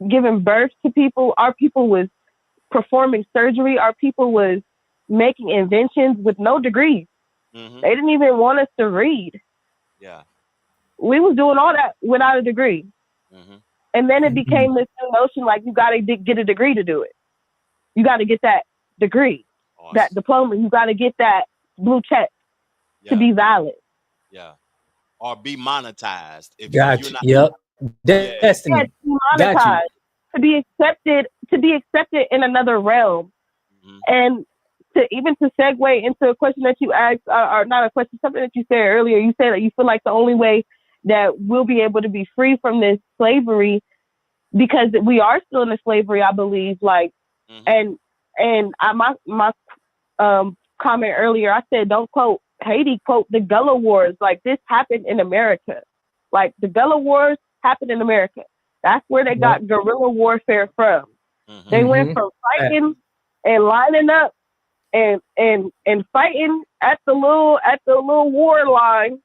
giving birth to people. Our people was performing surgery. Our people was making inventions with no degrees. Mm-hmm. They didn't even want us to read. Yeah. We was doing all that without a degree. Mm-hmm. And then it became this new notion like you got to get a degree to do it. You got to get that degree, that diploma. You got to get that blue check to be valid. Yeah. Or be monetized. If Gotcha. you're not, yep. Destiny. Yeah, to be monetized, to be accepted in another realm. Mm-hmm. And to segue into a question that you asked, or not a question, something that you said earlier. You said that you feel like the only way that we'll be able to be free from this slavery, because we are still in the slavery, I believe. Like, and my comment earlier, I said don't quote Haiti, quote the Gullah Wars. Like this happened in America. Like the Gullah Wars happened in America. That's where they got guerrilla warfare from. Mm-hmm. They went from fighting and lining up and fighting at the little war line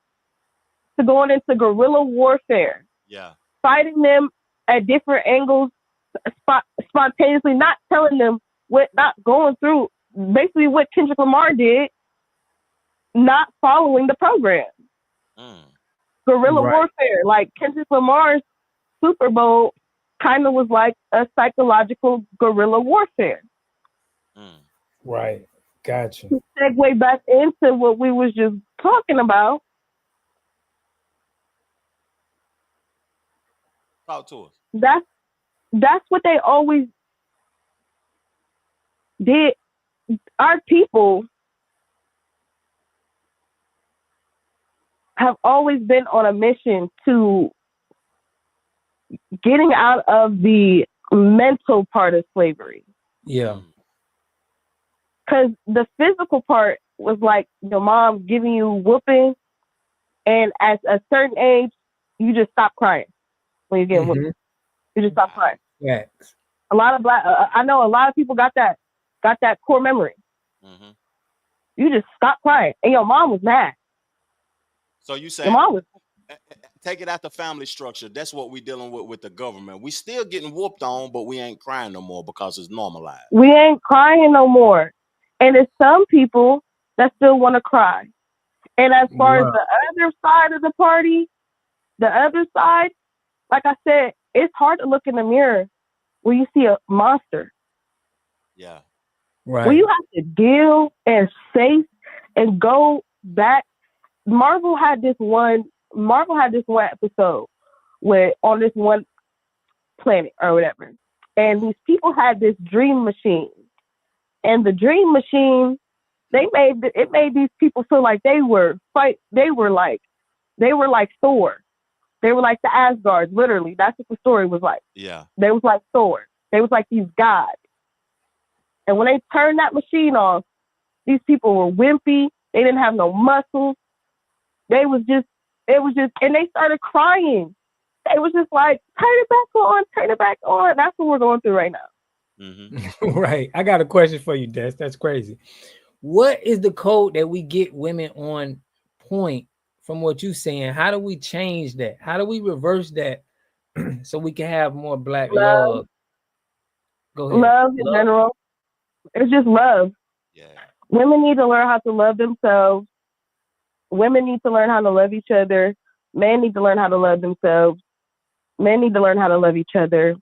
to going into guerrilla warfare. Yeah. Fighting them at different angles, spontaneously, not telling them not going through basically what Kendrick Lamar did, not following the program. Guerrilla warfare, like Kendrick Lamar's Super Bowl kind of was like a psychological guerrilla warfare. Right. Gotcha. To segue back into what we was just talking about. Talk to us. That's what they always did. Our people have always been on a mission to getting out of the mental part of slavery. Yeah. Because the physical part was like your mom giving you whooping, and at a certain age, you just stop crying when you get whooped. You just stop crying. Yes. A lot of I know a lot of people got that core memory. Mm-hmm. You just stop crying, and your mom was mad. So you say your mom was. Take it out the family structure. That's what we're dealing with the government. We still getting whooped on, but we ain't crying no more because it's normalized. We ain't crying no more. And there's some people that still want to cry. And as far as the other side of the party, the other side, like I said, it's hard to look in the mirror when you see a monster. Yeah. Right. When you have to deal and face and go back. Marvel had this one episode where on this one planet or whatever, and these people had this dream machine, and the dream machine made these people feel like they were like Thor. They were like the Asgards, literally. That's what the story was like. Yeah. They was like Thor. They was like these gods. And when they turned that machine off, these people were wimpy. They didn't have no muscles. It was just, and they started crying. It was just like, turn it back on. That's what we're going through right now. Mm-hmm. Right. I got a question for you, Des. That's crazy. What is the code that we get women on point from what you're saying? How do we change that? How do we reverse that so we can have more Black love? Go ahead. Love in general. It's just love. Yeah. Women need to learn how to love themselves. Women need to learn how to love each other. Men need to learn how to love themselves. Men need to learn how to love each other.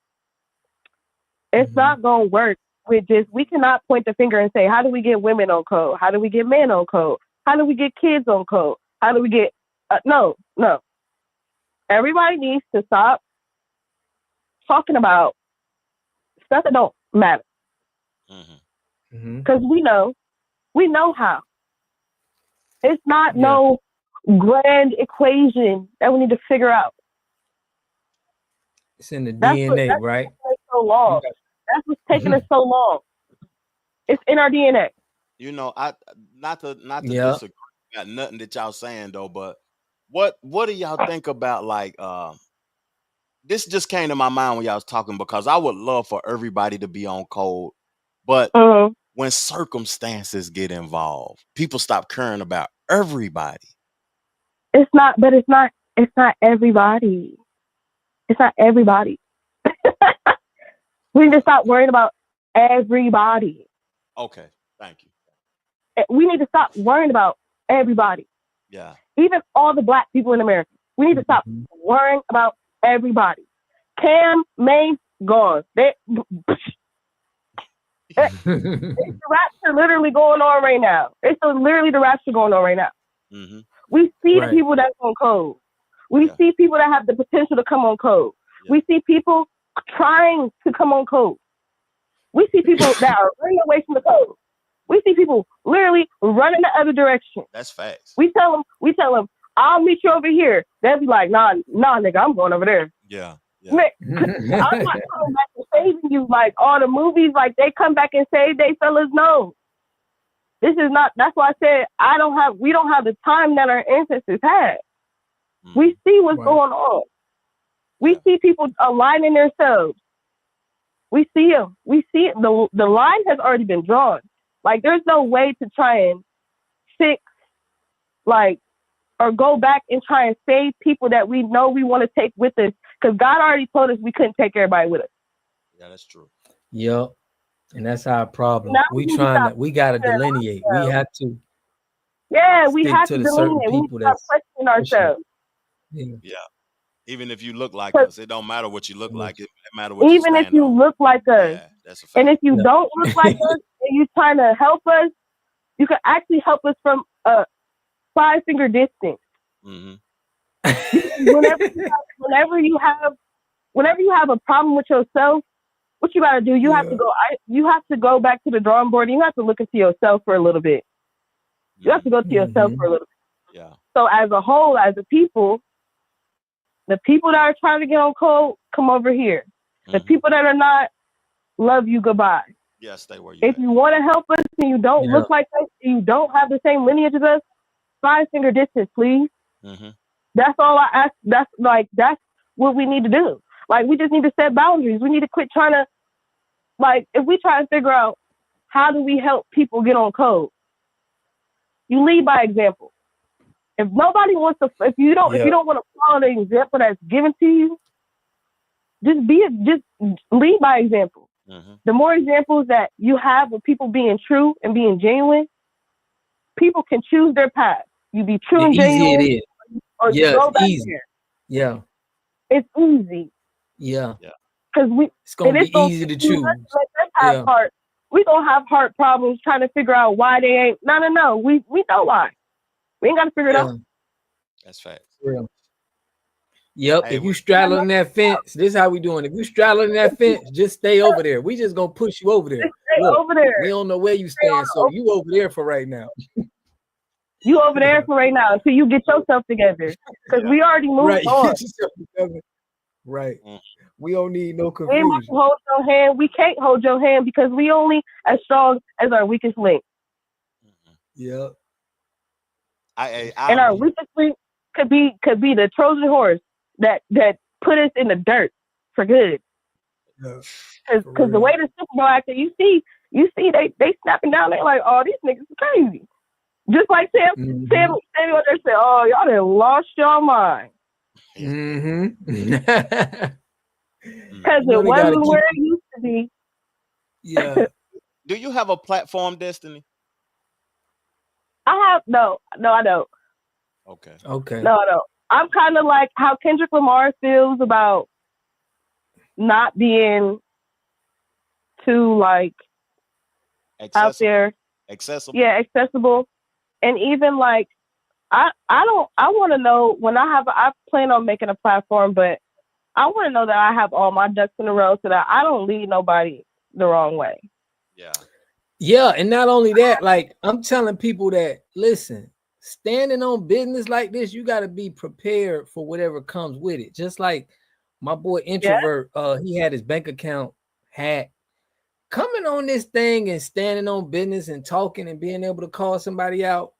It's not going to work with just, we cannot point the finger and say, how do we get women on code? How do we get men on code? How do we get kids on code? How do we get, no. Everybody needs to stop talking about stuff that don't matter. Because we know how. It's not no grand equation that we need to figure out. It's in the DNA, right? What's so long. That's what's taking us so long. It's in our DNA. You know, I not to disagree. Got nothing that y'all saying though, but what do y'all think about like this just came to my mind when y'all was talking, because I would love for everybody to be on code, but when circumstances get involved, people stop caring about everybody. It's not everybody. It's not everybody. We need to stop worrying about everybody. Okay, thank you. We need to stop worrying about everybody. Yeah. Even all the black people in America. We need to stop worrying about everybody. Cam, May, gone. The rapture literally going on right now. It's literally the rapture going on right now. We see the people that's on code. We see people that have the potential to come on code. We see people trying to come on code. We see people that are running away from the code. We see people literally running the other direction. That's facts. We tell them, I'll meet you over here. They'll be like, nah, nigga, I'm going over there. Yeah. I'm not coming back and saving you like all the movies, like they come back and save they fellas. No. This is not, that's why I said we don't have the time that our ancestors had. We see what's going on. We see people aligning themselves. We see them. We see it. The line has already been drawn. Like, there's no way to try and fix, like, or go back and try and save people that we know we want to take with us. Because God already told us we couldn't take everybody with us. Yeah, that's true. Yep. And that's our problem. We got to delineate. We have to. Yeah, we have to to the certain delineate. people We stop questioning ourselves. Yeah. Even if you look like us, it don't matter what you look like. It matters what even if you look like us. Yeah, that's a fact. And if you don't look like us and you're trying to help us, you can actually help us from a 5-finger distance. Whenever you have a problem with yourself, what you gotta do, you have to go back to the drawing board and you have to look into yourself for a little bit. You have to go to yourself for a little bit. Yeah. So as a whole, as a people, the people that are trying to get on code, come over here. The people that are not, love you, goodbye. Yeah, stay where you If you want to help us and you don't look like us, and you don't have the same lineage as us, 5-finger distance, please. That's all I ask. That's what we need to do. Like, we just need to set boundaries. We need to quit trying to, like, if we try to figure out how do we help people get on code, you lead by example. If nobody wants to, if you don't want to follow the example that's given to you, just lead by example. The more examples that you have of people being true and being genuine, people can choose their path. You be true and genuine, easy it is. or you go back easy. there. Yeah, it's easy. Yeah, because it's gonna be easy to choose. We gonna have heart problems trying to figure out why they ain't. No. We know why. We ain't got to figure it out. That's fact. Real. Yep. Hey, if you straddling that fence, this is how we doing. If you straddling that fence, just stay over there. We just gonna push you over there. Over there. We don't know where you stand, so you over there for right now. You over there for right now until you get yourself together, because we already moved on. Get yourself together. Right. We don't need no confusion. We hold your hand. We can't hold your hand because we only as strong as our weakest link. Yep. And our weakest link could be the Trojan horse that put us in the dirt for good. Because the way the Super Bowl actor, you see they snapping down. They're like, oh, these niggas are crazy. Just like Samuel there said, oh, y'all done lost your mind. Because it wasn't where it used to be. Yeah. Do you have a platform, Destiny? I have no, I don't. Okay. No, I don't. I'm kind of like how Kendrick Lamar feels about not being too like out there. Accessible. Yeah, accessible. And even like I want to know when I plan on making a platform, but I want to know that I have all my ducks in a row so that I don't lead nobody the wrong way. Yeah. Yeah, and not only that, like I'm telling people that listen, standing on business like this, you got to be prepared for whatever comes with it. Just like my boy introvert, he had his bank account hacked. Coming on this thing and standing on business and talking and being able to call somebody out,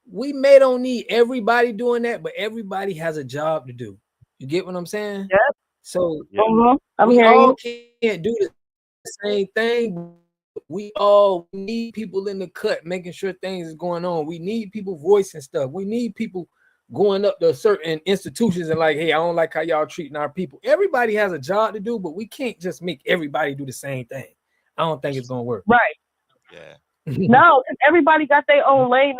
we may don't need everybody doing that, but everybody has a job to do. You get what I'm saying? Yep. So I'm we hearing all you. can't do the same thing. We all need people in the cut, making sure things is going on. We need people voicing stuff. We need people going up to certain institutions and like, hey, I don't like how y'all treating our people. Everybody has a job to do, but we can't just make everybody do the same thing. I don't think it's gonna work. Right. Yeah. No, everybody got their own lane.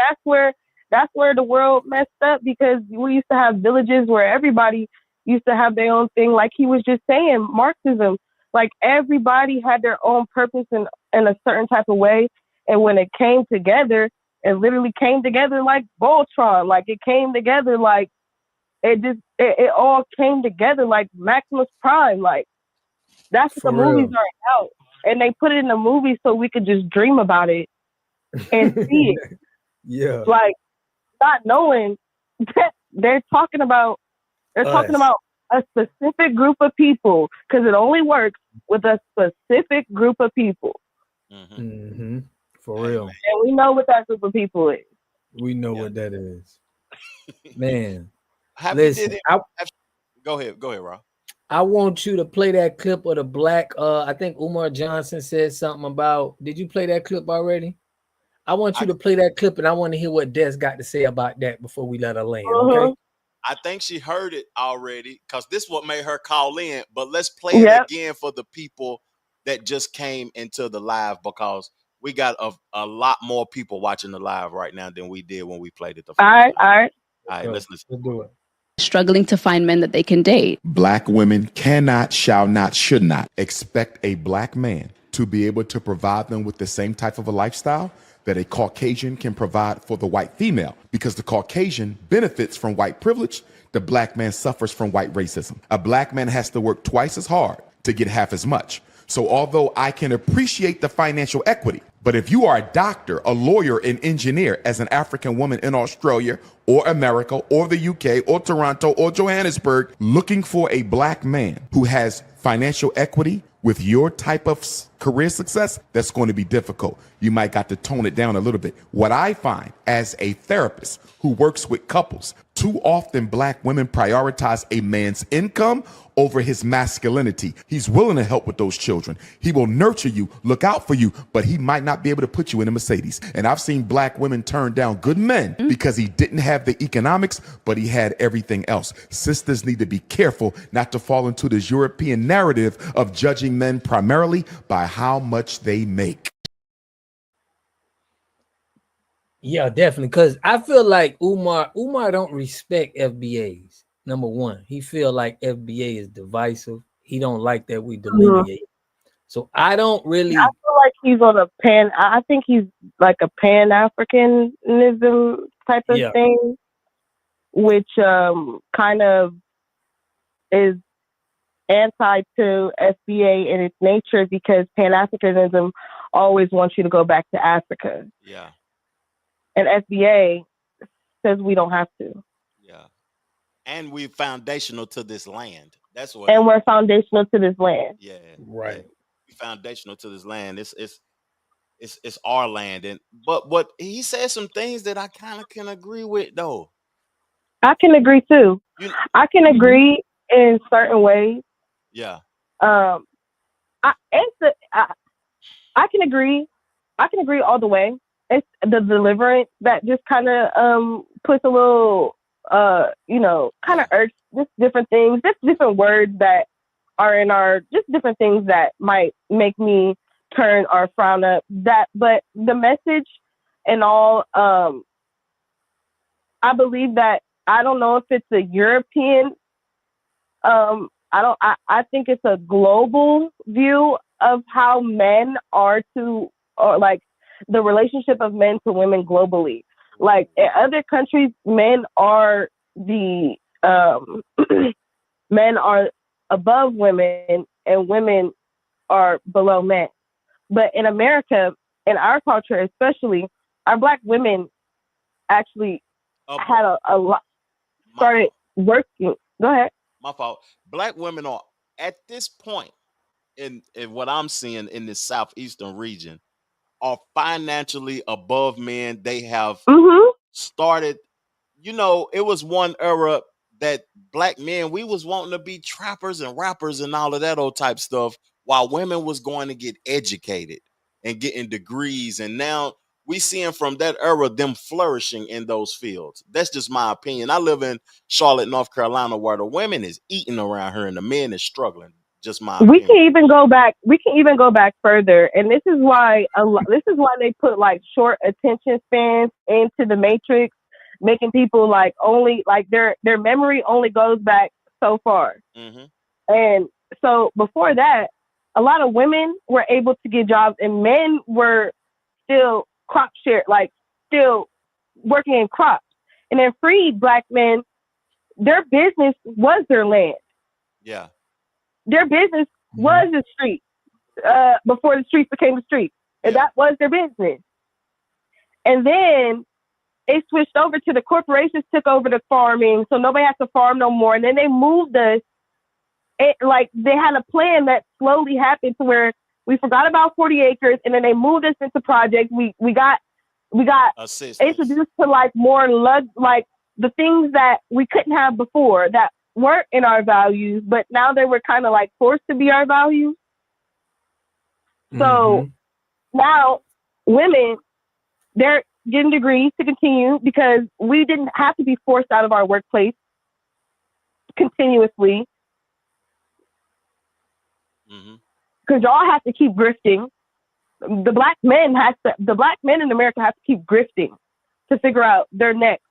That's where the world messed up, because we used to have villages where everybody used to have their own thing. Like he was just saying, Marxism. Like everybody had their own purpose in a certain type of way. And when it came together, it literally came together like Voltron. Like it came together like it all came together like Maximus Prime. Like that's what For the movies real. are about. And they put it in the movie so we could just dream about it and see it. Yeah. Like not knowing that they're talking about Us. a specific group of people, because it only works with a specific group of people. For real. And we know what that group of people is. We know what that is. Man. Have Listen, you did it? Go ahead, Rob. I want you to play that clip of the black. I think Umar Johnson said something about. Did you play that clip already? I want you to play that clip, and I want to hear what Des got to say about that before we let her land. Okay. I think she heard it already, because this is what made her call in. But let's play it again for the people that just came into the live, because we got a lot more people watching the live right now than we did when we played it the first time. All right. Let's listen. Let's do it. Struggling to find men that they can date. Black women cannot, shall not, should not expect a black man to be able to provide them with the same type of a lifestyle that a Caucasian can provide for the white female, because the Caucasian benefits from white privilege. The black man suffers from white racism. A black man has to work twice as hard to get half as much. So although I can appreciate the financial equity, but if you are a doctor, a lawyer, an engineer as an African woman in Australia or America or the UK or Toronto or Johannesburg, looking for a black man who has financial equity with your type of career success, that's going to be difficult. You might got to tone it down a little bit. What I find as a therapist who works with couples, too often black women prioritize a man's income over his masculinity. He's willing to help with those children. He will nurture you, look out for you, but he might not be able to put you in a Mercedes. And I've seen black women turn down good men because he didn't have the economics, but he had everything else. Sisters need to be careful not to fall into this European narrative of judging men primarily by how much they make. Yeah, definitely. Because I feel like Umar don't respect FBAs. Number one, he feel like FBA is divisive. He don't like that we delineate. So I don't really. I feel like he's on a I think he's like a Pan-Africanism type of thing, which kind of is anti to FBA in its nature, because Pan-Africanism always wants you to go back to Africa. Yeah. And FBA says we don't have to. Yeah. And we're foundational to this land. That's what. And we're foundational to this land. Yeah. Right. Yeah. We're foundational to this land. It's our land. But he said some things that I kind of can agree with, though. I can agree too. I can agree in certain ways. Yeah. I can agree. I can agree all the way. It's the deliverance that just kind of puts a little kind of irks, just different things, just different words that are in our, just different things that might make me turn or frown up. But the message and all, I believe that, I don't know if it's a European, I think it's a global view of how men are to, or like the relationship of men to women globally. Like in other countries, men are men are above women and women are below men. But in America, in our culture especially, our Black women actually had a lot, started working. Go ahead. My fault. Black women are at this point in what I'm seeing in the southeastern region are financially above men. They have started, you know, it was one era that Black men, we was wanting to be trappers and rappers and all of that old type stuff, while women was going to get educated and getting degrees. And now we seeing from that era them flourishing in those fields. That's just my opinion. I live in Charlotte, North Carolina, where the women is eating around here and the men is struggling. Just my opinion. We can even go back. We can even go back further, and this is why they put like short attention spans into the Matrix, making people like only like their memory only goes back so far. And so before that, a lot of women were able to get jobs, and men were still crop share, like still working in crops. And then freed Black men, their business was their land. Yeah. Their business was the street before the streets became the street. And that was their business. And then it switched over to the corporations took over the farming. So nobody has to farm no more. And then they moved us. Like they had a plan that slowly happened to where we forgot about 40 acres. And then they moved us into projects. We got introduced to like more like the things that we couldn't have before that weren't in our values, but now they were kind of like forced to be our values. So now women, they're getting degrees to continue because we didn't have to be forced out of our workplace continuously. Because y'all have to keep grifting. The black men in America have to keep grifting to figure out their next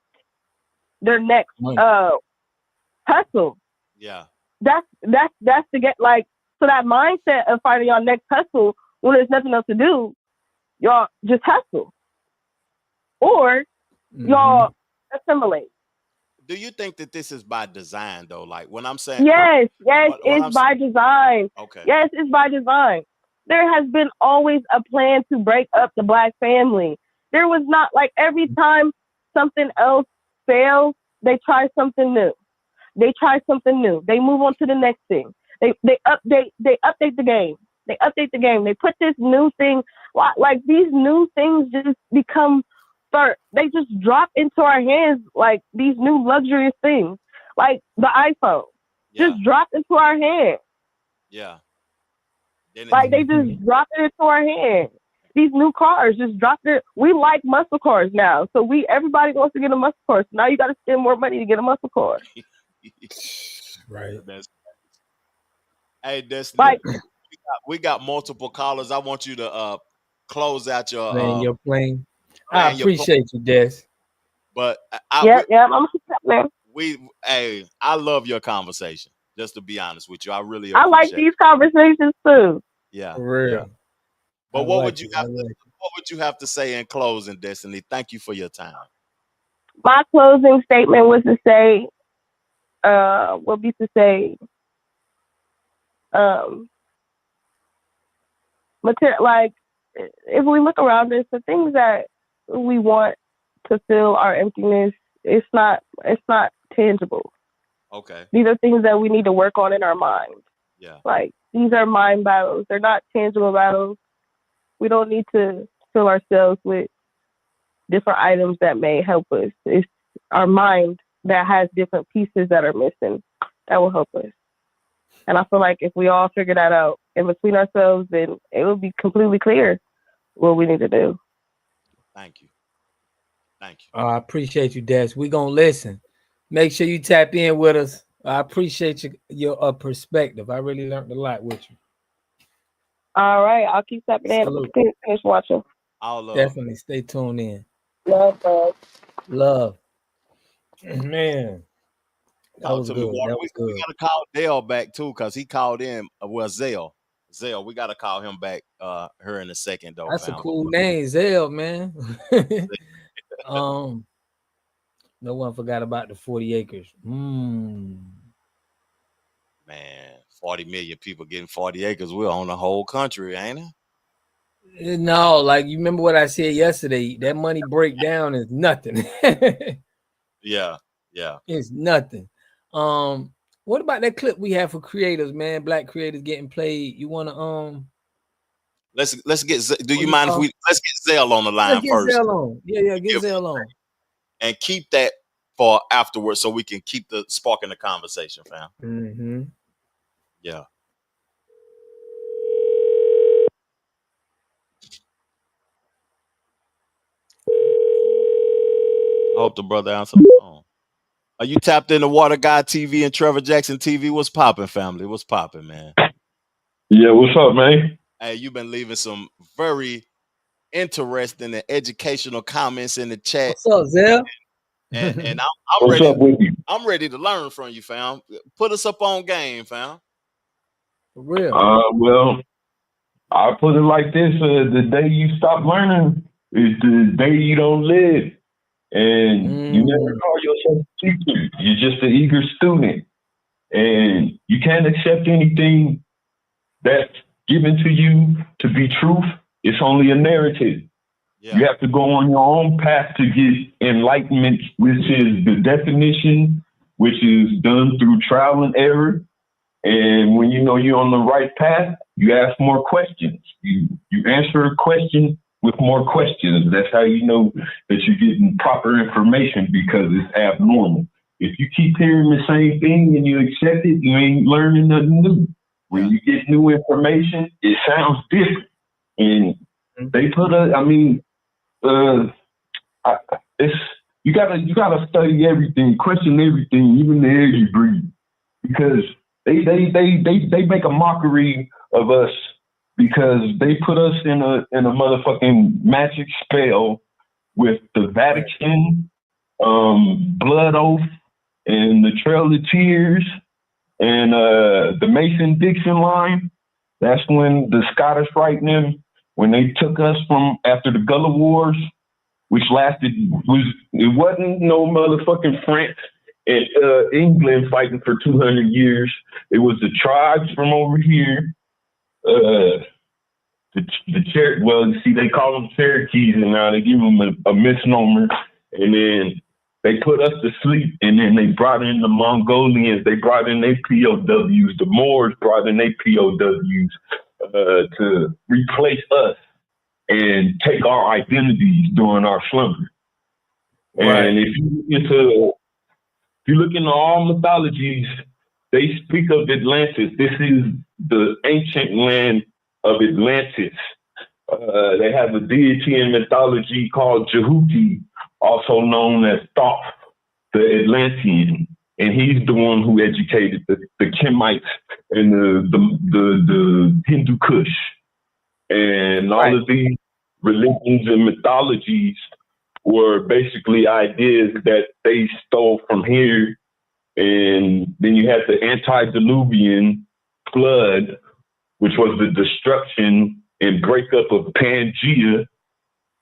hustle. Yeah. That's to get like, so that mindset of finding your next hustle when there's nothing else to do, y'all just hustle. Or y'all assimilate. Do you think that this is by design though? Like when I'm saying Yes, it's by design. Okay. Yes, it's by design. There has been always a plan to break up the black family. There was not like every time something else fails, they try something new. They move on to the next thing. They update the game. They put this new thing, like these new things just become they just drop into our hands like these new luxurious things, like the iPhone. Just drop into our hands. Yeah. Like they just drop it into our hands. These new cars just drop it. We like muscle cars now, so everybody wants to get a muscle car. So now you got to spend more money to get a muscle car. Right. Hey, Destiny, like, we got multiple callers. I want you to close out your plane. I appreciate you, Des. But I'm gonna keep that, man. I love your conversation. Just to be honest with you, I really I like these conversations too. Yeah, for real. Yeah. But what would you have to say in closing, Destiny? Thank you for your time. My closing statement was to say, like, if we look around us, the things that we want to fill our emptiness, it's not tangible. Okay. These are things that we need to work on in our mind. Yeah. Like, these are mind battles. They're not tangible battles. We don't need to fill ourselves with different items that may help us. It's our mind that has different pieces that are missing that will help us. And I feel like if we all figure that out in between ourselves, then it will be completely clear what we need to do. Thank you. I appreciate you, Des. We're going to listen. Make sure you tap in with us. I appreciate your perspective. I really learned a lot with you. All right. I'll keep tapping in. Finish watching. Definitely stay tuned in. Love. Man. That was good. We got to call Dale back too, because he called in. Zell, we got to call him back here in a second, though. That's a cool name, Zell, man. No one forgot about the 40 acres. Man, 40 million people getting 40 acres. We're on the whole country, ain't it? No, like you remember what I said yesterday, that money breakdown is nothing. Yeah. It's nothing. What about that clip we have for creators, man? Black creators getting played. You wanna Let's get. Do what you you mind if call? let's get Zell on the Let's line get first? Zell on. Yeah, get Give, Zell on. and keep that for afterwards, so we can keep the spark in the conversation, fam. Mm-hmm. Yeah. I hope the brother answered the phone. Are you tapped into Water Guy TV and Trevor Jackson TV? What's popping, family? What's popping, man? Yeah, what's up, man? Hey, you've been leaving some very interesting and educational comments in the chat. What's up, Zell? And I'm What's ready. up with you? I'm ready to learn from you, fam. Put us up on game, fam. For real. Well, I put it like this: the day you stop learning is the day you don't live, and you never call yourself a teacher. You're just an eager student, and you can't accept anything that's given to you to be truth. It's only a narrative. Yeah. You have to go on your own path to get enlightenment, which is the definition, which is done through trial and error. And when you know you're on the right path, you ask more questions. You answer a question with more questions. That's how you know that you're getting proper information, because it's abnormal. If you keep hearing the same thing and you accept it, you ain't learning nothing new. When you get new information, it sounds different. And they put you gotta study everything, question everything, even the air you breathe, because they make a mockery of us, because they put us in a motherfucking magic spell with the Vatican, Blood Oath, and the Trail of Tears, and the Mason-Dixon line. That's when the Scottish Rite and them, when they took us from after the Gullah Wars, which it wasn't no motherfucking France and England fighting for 200 years. It was the tribes from over here. They call them Cherokees, and now they give them a misnomer. And then they put us to sleep, and then they brought in the Mongolians. They brought in their POWs. The Moors brought in their POWs to replace us and take our identities during our slumber. Right. And if you look into all mythologies, they speak of Atlantis. This is the ancient land of Atlantis. They have a deity in mythology called Jehuti, also known as Thoth, the Atlantean, and he's the one who educated the Kemites and the Hindu Kush. And all of these religions and mythologies were basically ideas that they stole from here. And then you had the antediluvian flood, which was the destruction and breakup of Pangea.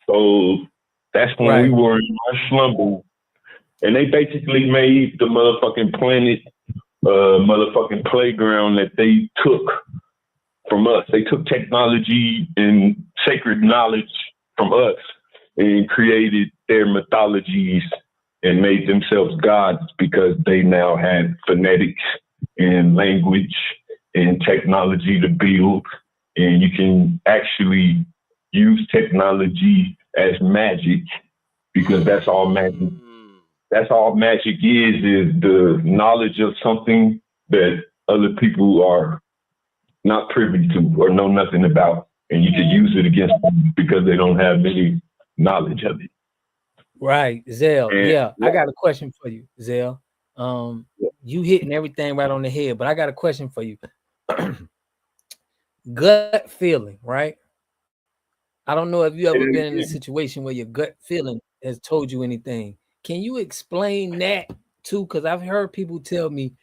So that's when we were in our slumber. And they basically made the motherfucking planet motherfucking playground that they took from us. They took technology and sacred knowledge from us and created their mythologies and made themselves gods, because they now had phonetics and language and technology to build. And you can actually use technology as magic, because that's all magic. That's all magic is the knowledge of something that other people are not privy to or know nothing about. And you can use it against them because they don't have any knowledge of it. Right, Zell. Yeah, I got a question for you, Zell. You hitting everything right on the head, but I got a question for you. Gut feeling, right? I don't know if you ever been in a situation where your gut feeling has told you anything. Can you explain that too? Because I've heard people tell me,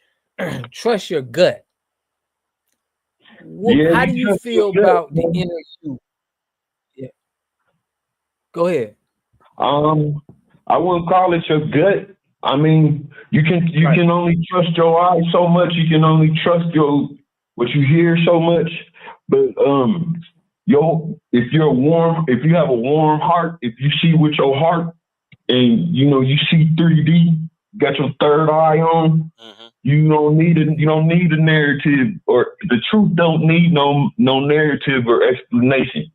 trust your gut. How do you feel about the inner you? Yeah. Go ahead. I wouldn't call it your gut. I mean, you can only trust your eyes so much. You can only trust what you hear so much. But if you have a warm heart, if you see with your heart, and you see 3D, got your third eye on, you don't need a narrative, or the truth don't need no narrative or explanation.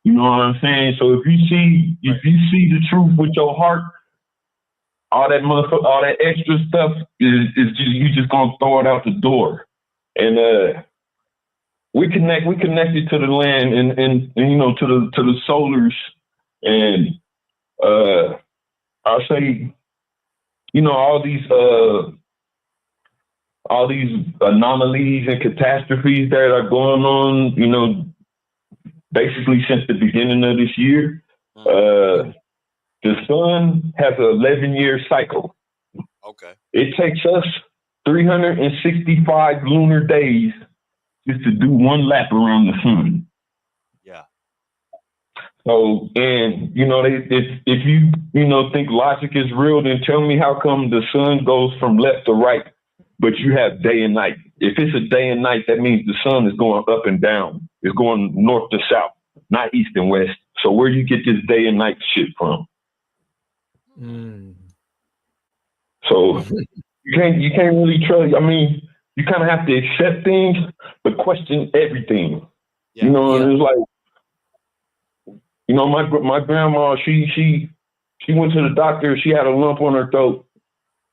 You know what I'm saying? So if you see the truth with your heart, all that extra stuff is just, you just gonna throw it out the door. And we connected to the land and to the solars, and I'll say, all these anomalies and catastrophes that are going on, basically since the beginning of this year. The sun has an 11-year cycle. Okay. It takes us 365 lunar days just to do one lap around the sun. Yeah. So, and if you think logic is real, then tell me how come the sun goes from left to right, but you have day and night. If it's a day and night, that means the sun is going up and down. It's going north to south, not east and west. So where do you get this day and night shit from? So you can't really trust. I mean, you kind of have to accept things, but question everything. Yeah. It's like, my grandma, she went to the doctor. She had a lump on her throat.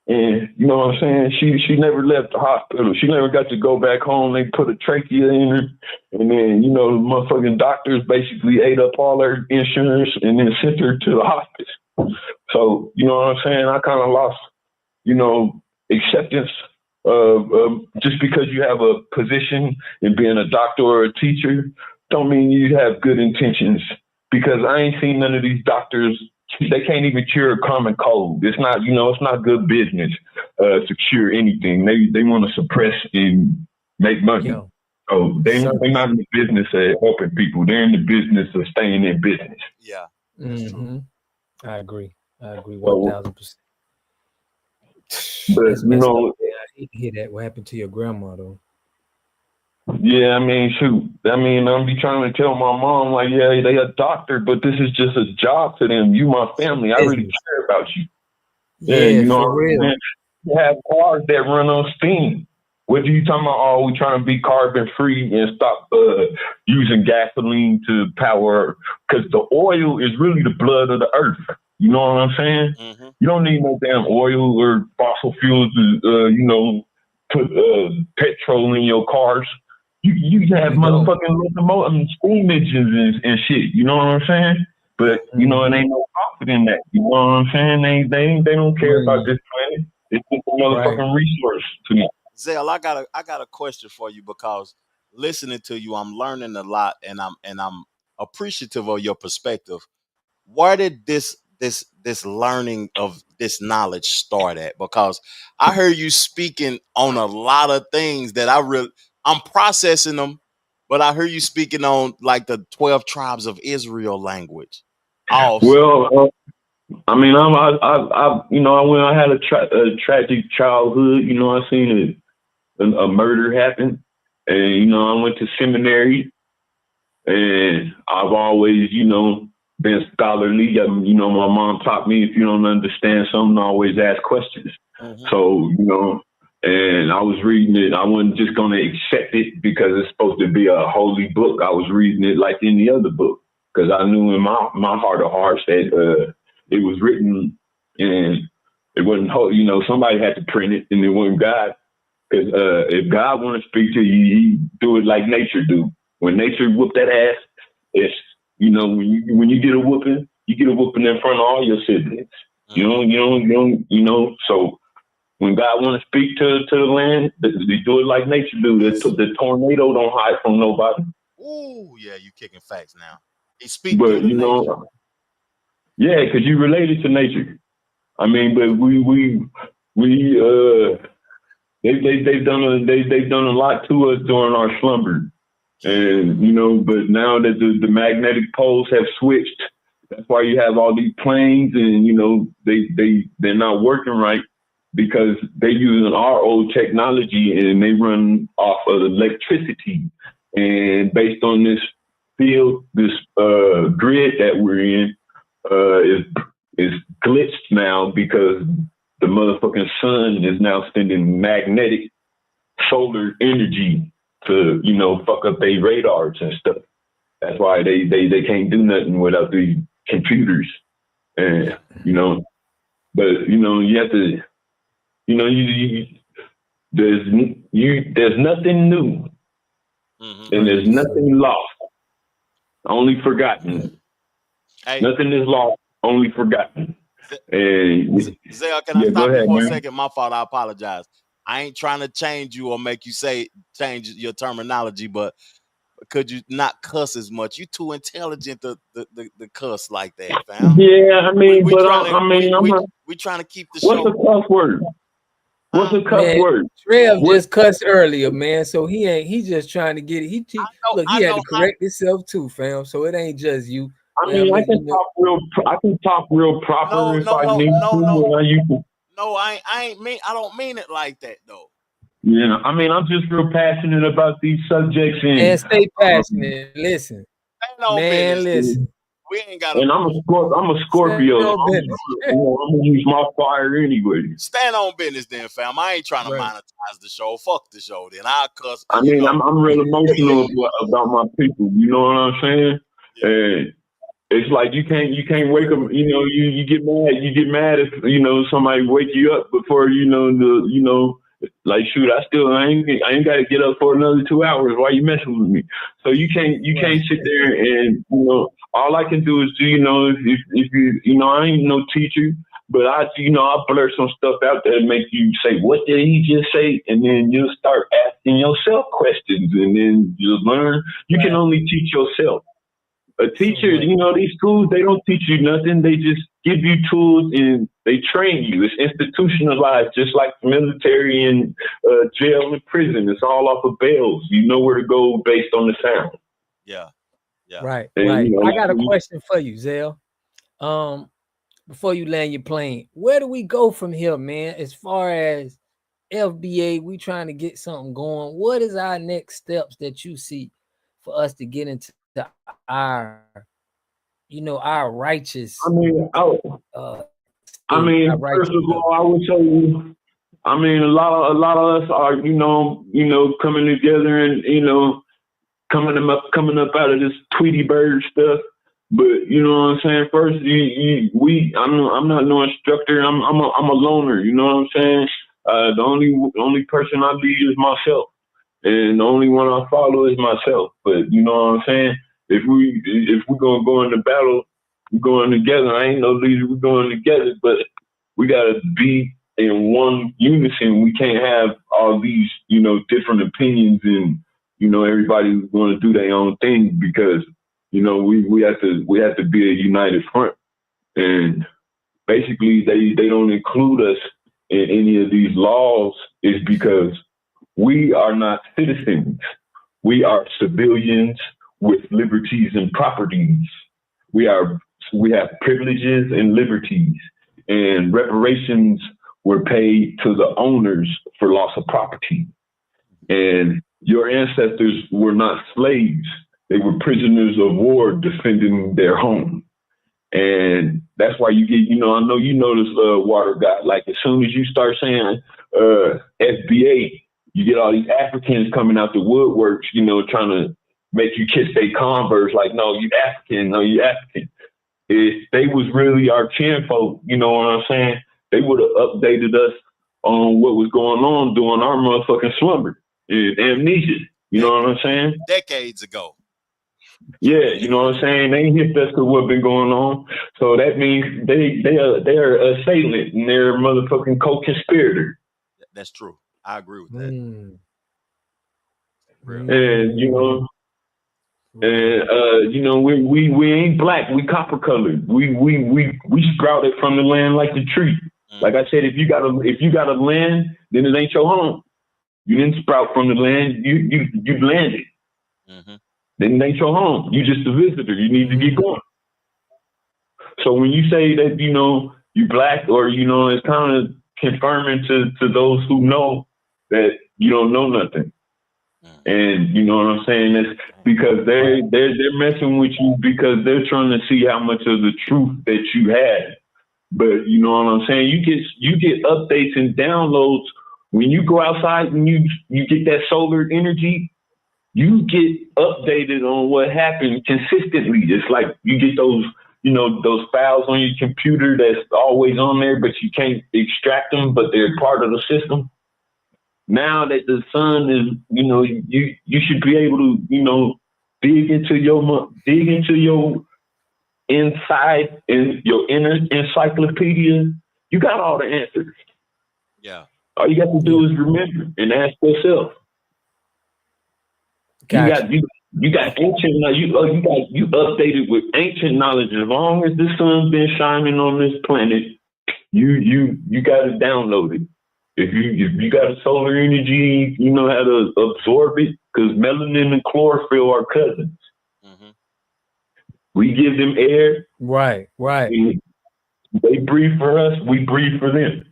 And you know what I'm saying? She never left the hospital. She never got to go back home. They put a trachea in her. And then, the motherfucking doctors basically ate up all her insurance and then sent her to the hospice. So, you know what I'm saying? I kind of lost, acceptance just because you have a position in being a doctor or a teacher don't mean you have good intentions, because I ain't seen none of these doctors. They can't even cure a common cold. It's not, it's not good business to cure anything. They want to suppress and make money. So they're not in the business of helping people. They're in the business of staying in business. Yeah. Mm-hmm. I agree 1,000%. But That's messed up, man. I hate to hear that. What happened to your grandma, though? Yeah, I mean, shoot. I mean, I'm be trying to tell my mom, like, yeah, they a doctor, but this is just a job to them. You my family. I really care about you. Yeah, for real. You have cars that run on steam. What are you talking about? Oh, we trying to be carbon free and stop using gasoline to power, because the oil is really the blood of the earth. You know what I'm saying? Mm-hmm. You don't need no damn oil or fossil fuels to, put petrol in your cars. You have motherfucking steam engines and shit. You know what I'm saying? But it ain't no profit in that. You know what I'm saying? They don't care about this planet. It's just a motherfucking resource to me. Zell, I got a question for you, because listening to you, I'm learning a lot, and I'm appreciative of your perspective. Where did this learning of this knowledge start at? Because I heard you speaking on a lot of things that I'm processing them, but I heard you speaking on like the 12 tribes of Israel language. Awesome. Well, I mean, I had a tragic childhood. I seen a murder happen, and I went to seminary, and I've always, been scholarly. My mom taught me, if you don't understand something, always ask questions. Mm-hmm. So, and I was reading it. I wasn't just going to accept it because it's supposed to be a holy book. I was reading it like any other book, because I knew in my heart of hearts that it was written and it wasn't holy. Somebody had to print it, and it wasn't God. Because if God want to speak to you, he do it like nature do. When nature whoop that ass, it's, when you get a whooping, you get a whooping in front of all your siblings. So when God want to speak to the land, they do it like nature do. The tornado don't hide from nobody. Ooh, yeah, you kicking facts now. He speak, but yeah, because you related to nature. I mean, but they've done a lot to us during our slumber. And, but now that the magnetic poles have switched, that's why you have all these planes, and, they're not working right, because they're using our old technology and they run off of electricity. And based on this field, this grid that we're in, is glitched now because the motherfucking sun is now sending magnetic solar energy to, you know, fuck up their radars and stuff. That's why they can't do nothing without these computers. And, you know, but, you know, you have to, you know, there's nothing new, and there's nothing lost, only forgotten. Hey. Nothing is lost, only forgotten. And Zell, can I stop you for a second? My fault, I apologize. I ain't trying to change you or make you change your terminology, but could you not cuss as much? You too intelligent to cuss like that, fam. Yeah, I mean, we trying to keep the show. What's a cuss word? What's a cuss word? Trev just cussed earlier, man. So he just trying to get it. He had to correct himself too, fam. So it ain't just you. I mean, I can talk real proper if I need to. No, I don't mean it like that though. Yeah, I mean, I'm just real passionate about these subjects and stay passionate. Listen, man, listen. We ain't got. And I'm a Scorpio. I'm gonna use my fire anyway. Stand on business, then, fam. I ain't trying to monetize the show. Fuck the show, then. I'll cuss. I mean, I'm real emotional about my people. You know what I'm saying? Yeah. And it's like you can't wake up. You know, you get mad. You get mad if somebody wake you up before like shoot. I ain't got to get up for another 2 hours. Why you messing with me? So you can't sit there and all I can do is if you I ain't no teacher, but I blur some stuff out there and make you say, what did he just say? And then you'll start asking yourself questions, and then you'll learn. You can only teach yourself. A teacher, these schools, they don't teach you nothing. They just give you tools and they train you. It's institutionalized, just like the military and jail and prison. It's all off of bells. You know where to go based on the sound. Yeah. Yeah. Right. I got a question for you, Zell. Before you land your plane, where do we go from here, man? As far as FBA, we trying to get something going. What is our next steps that you see for us to get into our righteous? First of all, I would tell you, a lot of us are, coming together and, coming up out of this Tweety Bird stuff. But you know what I'm saying? First, I'm not no instructor. I'm a loner. You know what I'm saying? The only person I lead is myself, and the only one I follow is myself. But you know what I'm saying? If we're gonna go into battle, we're going together. I ain't no leader. We're going together, but we gotta be in one unison. We can't have all these, different opinions and, everybody's going to do their own thing, because, we have to be a united front. And basically they don't include us in any of these laws is because we are not citizens. We are civilians with liberties and properties. We have privileges and liberties, and reparations were paid to the owners for loss of property. And your ancestors were not slaves. They were prisoners of war defending their home. And that's why you get, I know you know this water guy, like as soon as you start saying FBA, you get all these Africans coming out the woodworks, trying to make you kiss their Converse, like, no, you African, no, you African. If they was really our kinfolk, you know what I'm saying, they would have updated us on what was going on during our motherfucking slumber and amnesia. You know what I'm saying? Decades ago. Yeah, you know what I'm saying? They ain't hit us with what's been going on. So that means they are assailant and they're a motherfucking co-conspirator. That's true. I agree with that. And we ain't black, we copper colored. We sprouted from the land like the tree. Like I said, if you got a land, then it ain't your home. You didn't sprout from the land, you landed. Then it ain't your home. You just a visitor. You need to get going. So when you say that, you black, or, it's kind of confirming to those who know that you don't know nothing. And you know what I'm saying? It's because they're messing with you because they're trying to see how much of the truth that you have. But you know what I'm saying? You get updates and downloads when you go outside and you get that solar energy. You get updated on what happened consistently. It's like you get those files on your computer that's always on there, but you can't extract them, but they're part of the system. Now that the sun is, you should be able to, dig into your inside in your inner encyclopedia. You got all the answers. Yeah. All you got to do is remember and ask yourself. Gotcha. You got ancient knowledge. You updated with ancient knowledge. As long as the sun's been shining on this planet, you got to download it. If you got a solar energy, you know how to absorb it, because melanin and chlorophyll are cousins. Mm-hmm. We give them air. Right. They breathe for us. We breathe for them.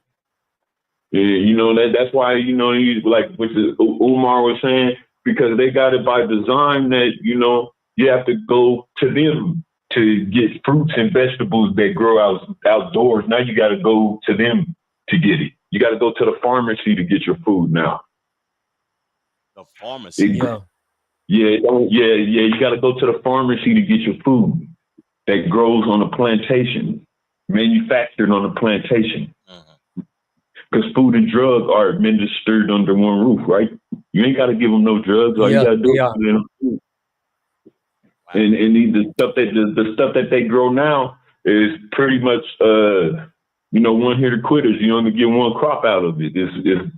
And, that's why, like what Umar was saying, because they got it by design that, you have to go to them to get fruits and vegetables that grow outdoors. Now you got to go to them to get it. You got to go to the pharmacy to get your food now. The pharmacy? Yeah. You got to go to the pharmacy to get your food that grows on a plantation, manufactured on a plantation. Because food and drugs are administered under one roof, right? You ain't got to give them no drugs. All you got to do is give them food. And the stuff that they grow now is pretty much, one-hitter quitters. You only get one crop out of it. You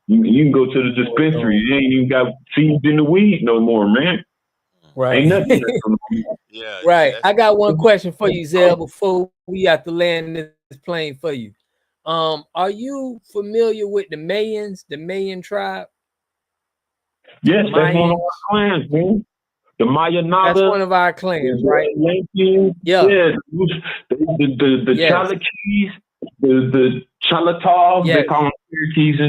can go to the dispensary. You ain't even got seeds in the weed no more, man. Right. Ain't nothing. Right. I got one question for you, Zell, before we have to land this plane for you. Are you familiar with the Mayans, the Mayan tribe? Yes, that's one of our clans, man. The Mayanaga. That's one of our clans, right? Yeah. The Chalakis, the Chalatals, they call them Cherokees.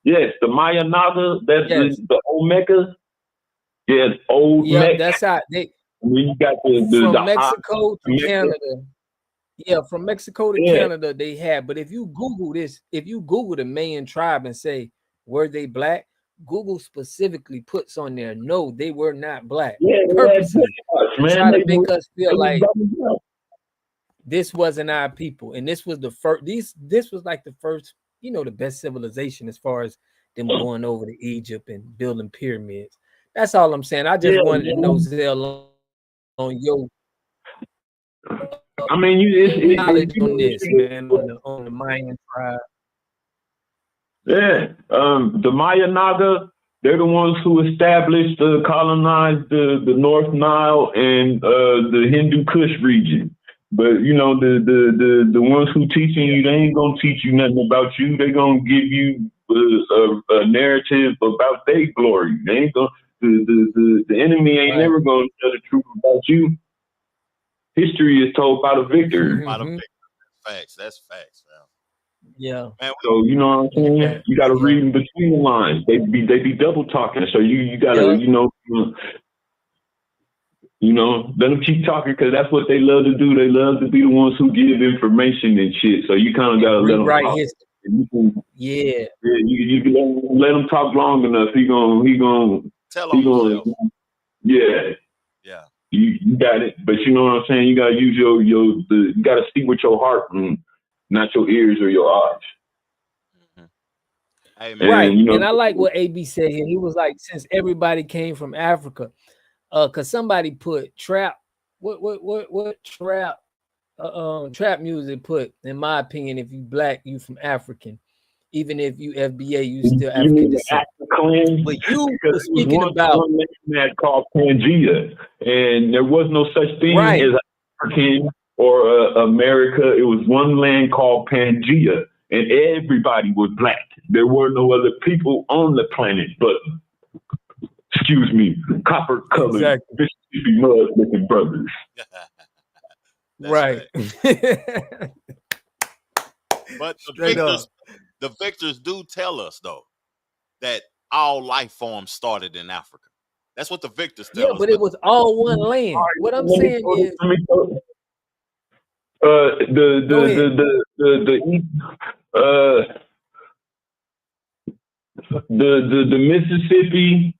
Yes, the Mayanaga, that's the Omega. Yeah, old Mecca. That's how they. You got from Mexico to Canada. Yeah, from Mexico to Canada, they have. But if you Google this, if you Google the Mayan tribe and say, were they black? Google specifically puts on there, no, they were not black. Purposely try to make us feel like this wasn't our people. And this was the first, this was like the first, the best civilization as far as them going over to Egypt and building pyramids. That's all I'm saying. I just wanted to know, Zell, on your knowledge on this, man, on the Mayan tribe. Yeah, the Mayanaga, they're the ones who established, colonized the North Nile and the Hindu Kush region. But the ones who teaching you, they ain't gonna teach you nothing about you. They gonna give you a narrative about their glory. They ain't gonna. The enemy ain't never gonna tell the truth about you. History is told by the victor. By the victor. Facts. That's facts, man. Yeah. So you know what I'm saying? You got to read in between the lines. They be double talking. So you got to let them keep talking, because that's what they love to do. They love to be the ones who give information and shit. So you kind of got to let them talk. You can let him talk long enough. He gonna tell himself. Yeah. You got it. But you know what I'm saying? You got to use you got to speak with your heart and not your ears or your eyes. Hey, man. Right. And I like what AB said here. He was like, since everybody came from Africa, because somebody put trap. What trap? Trap music put, in my opinion, if you black, you from African. Even if you FBA, you still African descent. But you were speaking about one man called Pangea, and there was no such thing as African or America. It was one land called Pangea, and everybody was black. There were no other people on the planet but, copper-colored, Mississippi mud-looking brothers. Right. But the victors do tell us, though, that all life forms started in Africa. That's what the victors tell Yeah, us. but it was all one land. What I'm saying is, the Mississippi,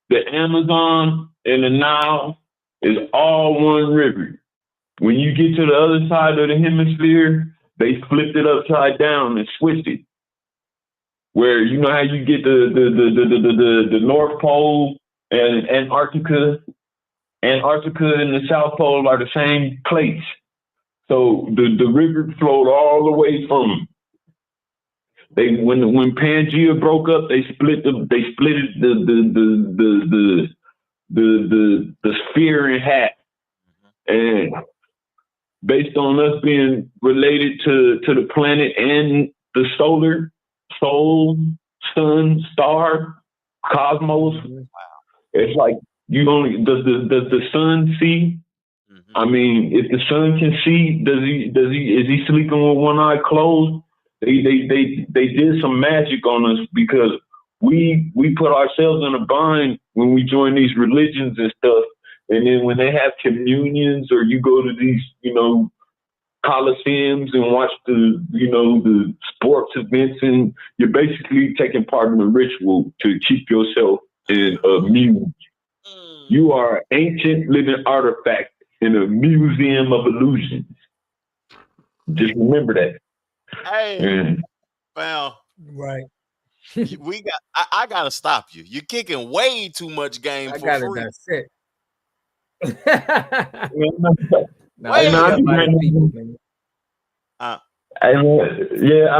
the Amazon, and the Nile is all one river. When you get to the other side of the hemisphere, they flipped it upside down and switched it. Where you know how you get the North Pole and Antarctica and the South Pole are the same place. So the river flowed all the way from them. When Pangea broke up, they split the sphere in half. And based on us being related to the planet and the soul, sun, star, cosmos, it's like you only does the sun see? I mean, if the sun can see, is he sleeping with one eye closed? They did some magic on us because we put ourselves in a bind when we join these religions and stuff. And then when they have communions or you go to these, coliseums and watch the sports events, and you're basically taking part in the ritual to keep yourself in a muse. You are an ancient living artifact in a museum of illusions. Just remember that. Hey, well, right. I gotta stop you. You're kicking way too much game for free. Dissect. I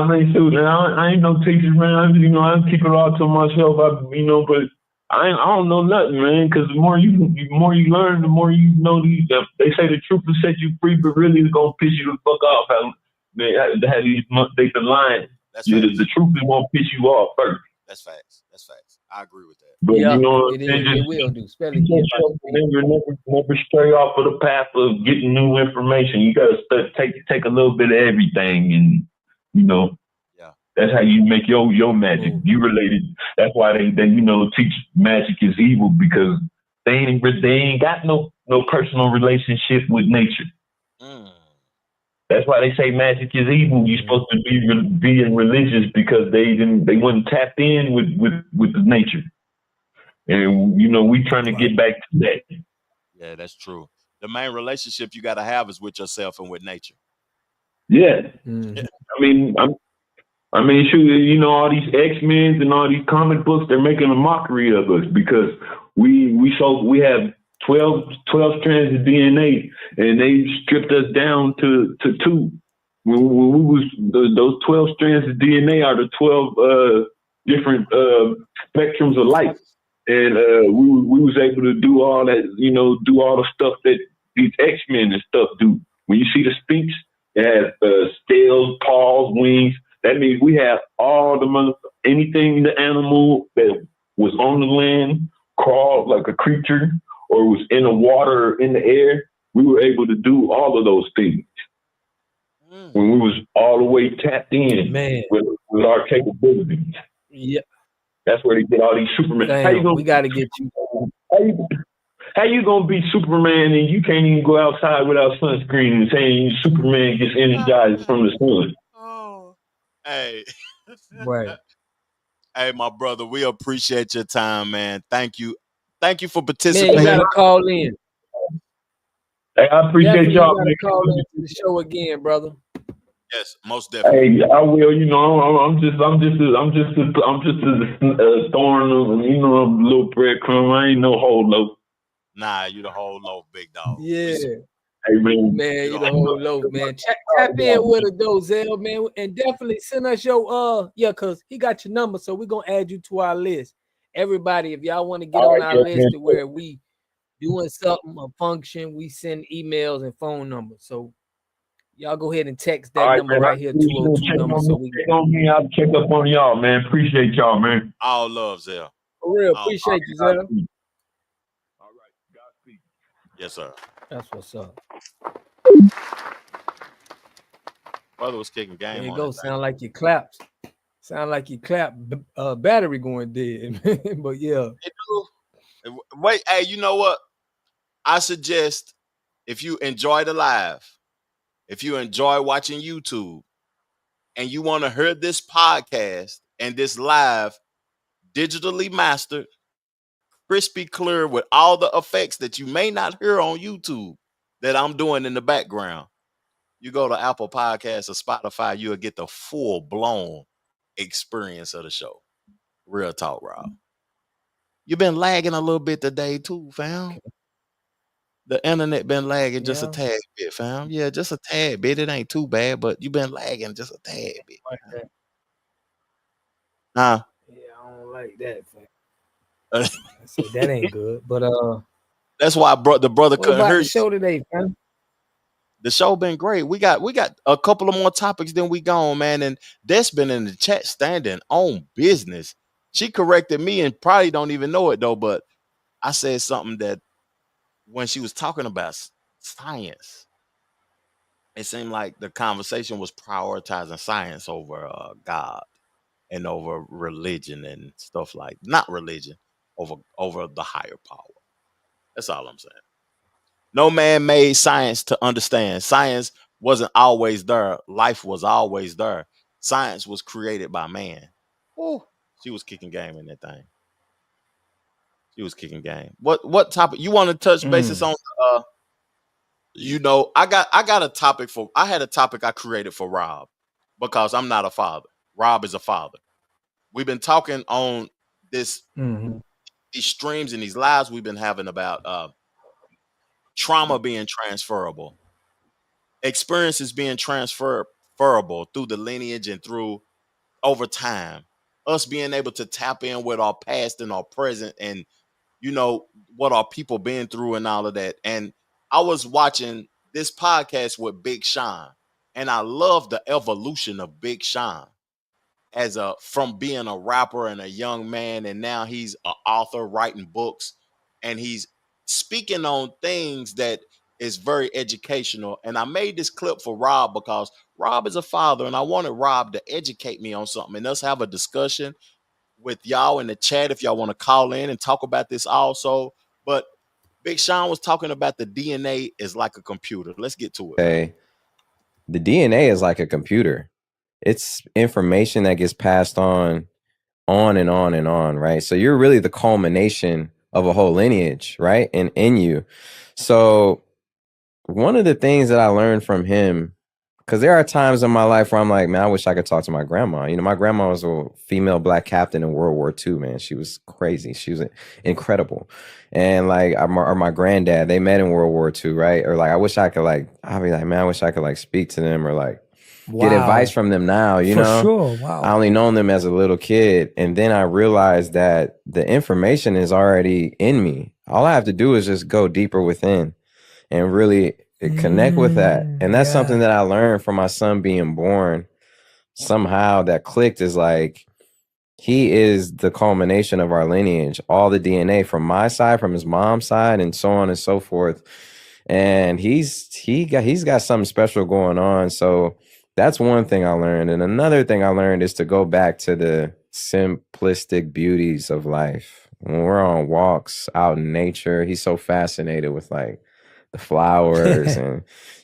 mean, shoot, I ain't no teacher, man. I keep it all to myself. But I don't know nothing, man. Because the more you learn, the more you know. They say the truth will set you free, but really it's gonna piss you the fuck off. They've been lying. The truth is gonna piss you off first. That's facts. I agree with that. But yeah, you know what I'm saying? It will do. Never stray off of the path of getting new information. You gotta take a little bit of everything, and that's how you make your magic. You related. That's why they teach magic is evil, because they ain't got no personal relationship with nature. That's why they say magic is evil. You're supposed to be in religious because they wouldn't tap in with the nature. And we trying to get back to that. Yeah, that's true. The main relationship you got to have is with yourself and with nature. Yeah. I mean, shoot, all these X-Men and all these comic books, they're making a mockery of us because we have 12 strands of DNA, and they stripped us down to 2. When we was those 12 strands of DNA are the 12 different spectrums of light. And we was able to do all that, do all the stuff that these X-Men and stuff do. When you see the Sphinx, it has scales, paws, wings. That means we have all anything the animal that was on the land, crawled like a creature, or was in the water or in the air. We were able to do all of those things when we was all the way tapped in with our capabilities. Yeah. That's where they get all these Superman. We got to get you. How you gonna be Superman and you can't even go outside without sunscreen and saying Superman gets energized from the sun? Oh, hey, right. Hey, my brother, we appreciate your time, man. Thank you for participating. Man, you gotta call in. Hey, I appreciate y'all. You gotta call in to the show again, brother. Yes, most definitely. Hey, I will. I'm just a thorn, a little breadcrumb. I ain't no whole loaf. Nah, you the whole loaf, big dog. Yeah. Hey, man, you the whole loaf, man. Tap in with a Dozell, man, and definitely send us your cause he got your number, so we're gonna add you to our list. Everybody, if y'all want to get on our list to where we doing something, a function, we send emails and phone numbers. So y'all go ahead and text that number right here, 202 number. So we check on me. I'll check up on y'all, man. Appreciate y'all, man. All love, Zell. For real, appreciate you, Zell. All right, Godspeed. Yes, sir. That's what's up. Brother was kicking game. There you go. Sound like you clapped. Sound like you clapped battery going dead. But yeah. They do. Wait, hey, you know what? I suggest if you enjoy the live, if you enjoy watching YouTube, and you want to hear this podcast and this live digitally mastered, crispy clear with all the effects that you may not hear on YouTube that I'm doing in the background, you go to Apple Podcasts or Spotify, you'll get the full blown experience of the show. Real talk, Rob. You've been lagging a little bit today too, fam. The internet been lagging just a Yeah. tad bit, fam. Yeah, just a tad bit. It ain't too bad, but you've been lagging just a tad bit. Like that. Huh? Yeah, I don't like that. I said that ain't good. But that's why the brother what couldn't about hear the you. show today, fam? The show been great. We got a couple of more topics than we gone, man. And that's been in the chat standing on business. She corrected me and probably don't even know it though, but I said something that when she was talking about science, it seemed like the conversation was prioritizing science over God and over religion and stuff like not religion, over the higher power. That's all I'm saying. No man made science to understand. Science wasn't always there. Life was always there. Science was created by man. Ooh, she was kicking game in that thing. She was kicking game. What topic you want to touch basis on? I got a topic I had a topic I created for Rob because I'm not a father. Rob is a father. We've been talking on these streams and these lives we've been having about trauma being transferable, experiences being transferable through the lineage and through over time, us being able to tap in with our past and our present and what our people been through and all of that. And I was watching this podcast with Big Sean, and I love the evolution of Big Sean from being a rapper and a young man, and now he's an author writing books, and he's speaking on things that is very educational. And I made this clip for Rob because Rob is a father, and I wanted Rob to educate me on something and us have a discussion with y'all in the chat if y'all want to call in and talk about this also. But Big Sean was talking about the DNA is like a computer. Let's get to it. Okay. The DNA is like a computer. It's information that gets passed on and on and on, right? So you're really the culmination of a whole lineage, right? And in you. So one of the things that I learned from him, because there are times in my life where I'm like, man, I wish I could talk to my grandma. My grandma was a female Black captain in World War II, man. She was crazy. She was incredible. And like, or my granddad, they met in World War II, right? Or like, I wish I could I'll be like, man, I wish I could speak to them or get advice from them now, you know? Sure. Wow. I only known them as a little kid. And then I realized that the information is already in me. All I have to do is just go deeper within and really connect with that. And that's something that I learned from my son being born. Somehow that clicked is like, he is the culmination of our lineage, all the DNA from my side, from his mom's side, and so on and so forth. And he's got something special going on. So that's one thing I learned. And another thing I learned is to go back to the simplistic beauties of life. When we're on walks out in nature, he's so fascinated with the flowers and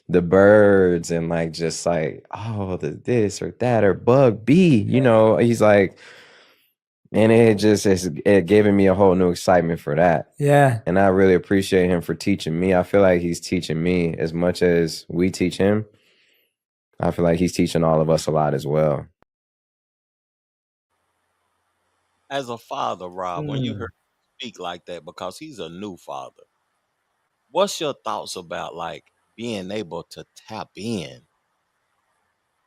the birds and the this or that or bug bee, he's like, and it giving me a whole new excitement for that. Yeah. And I really appreciate him for teaching me. I feel like he's teaching me as much as we teach him. I feel like he's teaching all of us a lot as well. As a father, Rob, when you heard him speak like that, because he's a new father, what's your thoughts about being able to tap in?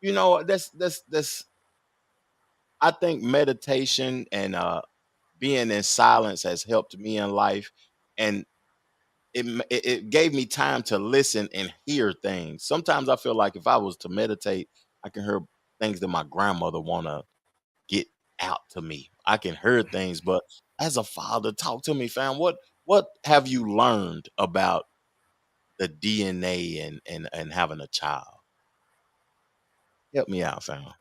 That's I think meditation and being in silence has helped me in life, and it gave me time to listen and hear things. Sometimes I feel like if I was to meditate, I can hear things that my grandmother want to get out to me. I can hear things, but as a father, talk to me, fam. What have you learned about the DNA and having a child? Help me out, fam.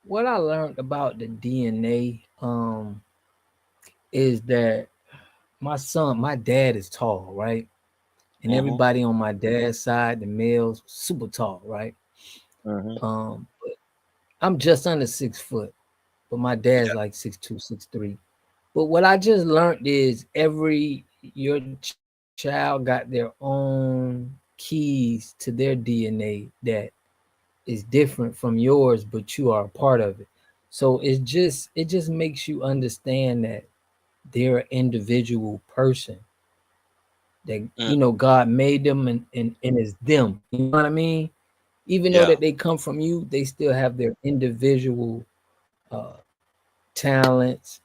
What I learned about the DNA is that my dad is tall, right? And Mm-hmm. everybody on my dad's side, the males, super tall, right? Mm-hmm. But I'm just under 6 foot, but my dad's Yeah. like 6'2", 6'3". But what I just learned is your child got their own keys to their DNA that is different from yours, but you are a part of it. So it just makes you understand that they're an individual person, that Mm. God made them, and it's them. You know what I mean? Even though Yeah. that they come from you, they still have their individual uh talents,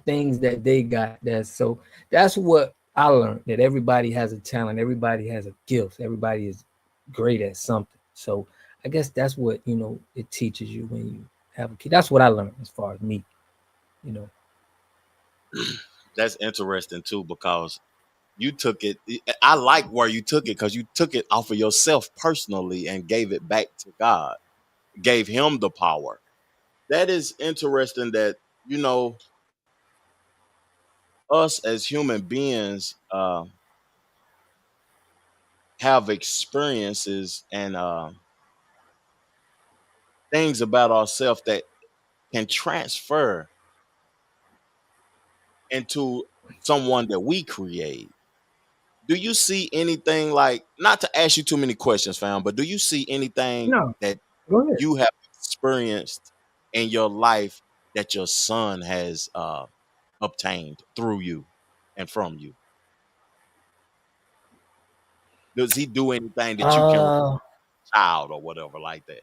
things that they got. That's what I learned, that everybody has a talent, everybody has a gift, everybody is great at something. So I guess that's what it teaches you when you have a kid. That's what I learned as far as me, you know. That's interesting too, because you took it. I like where you took it, because you took it off of yourself personally and gave it back to God, gave him the power. That is interesting that, us as human beings have experiences and things about ourselves that can transfer into someone that we create. Do you see anything, like, not to ask you too many questions, fam, but do you see anything No, that go ahead. you have experienced in your life that your son has obtained through you and from you? Does he do anything that you can remember, Uh child or whatever like that?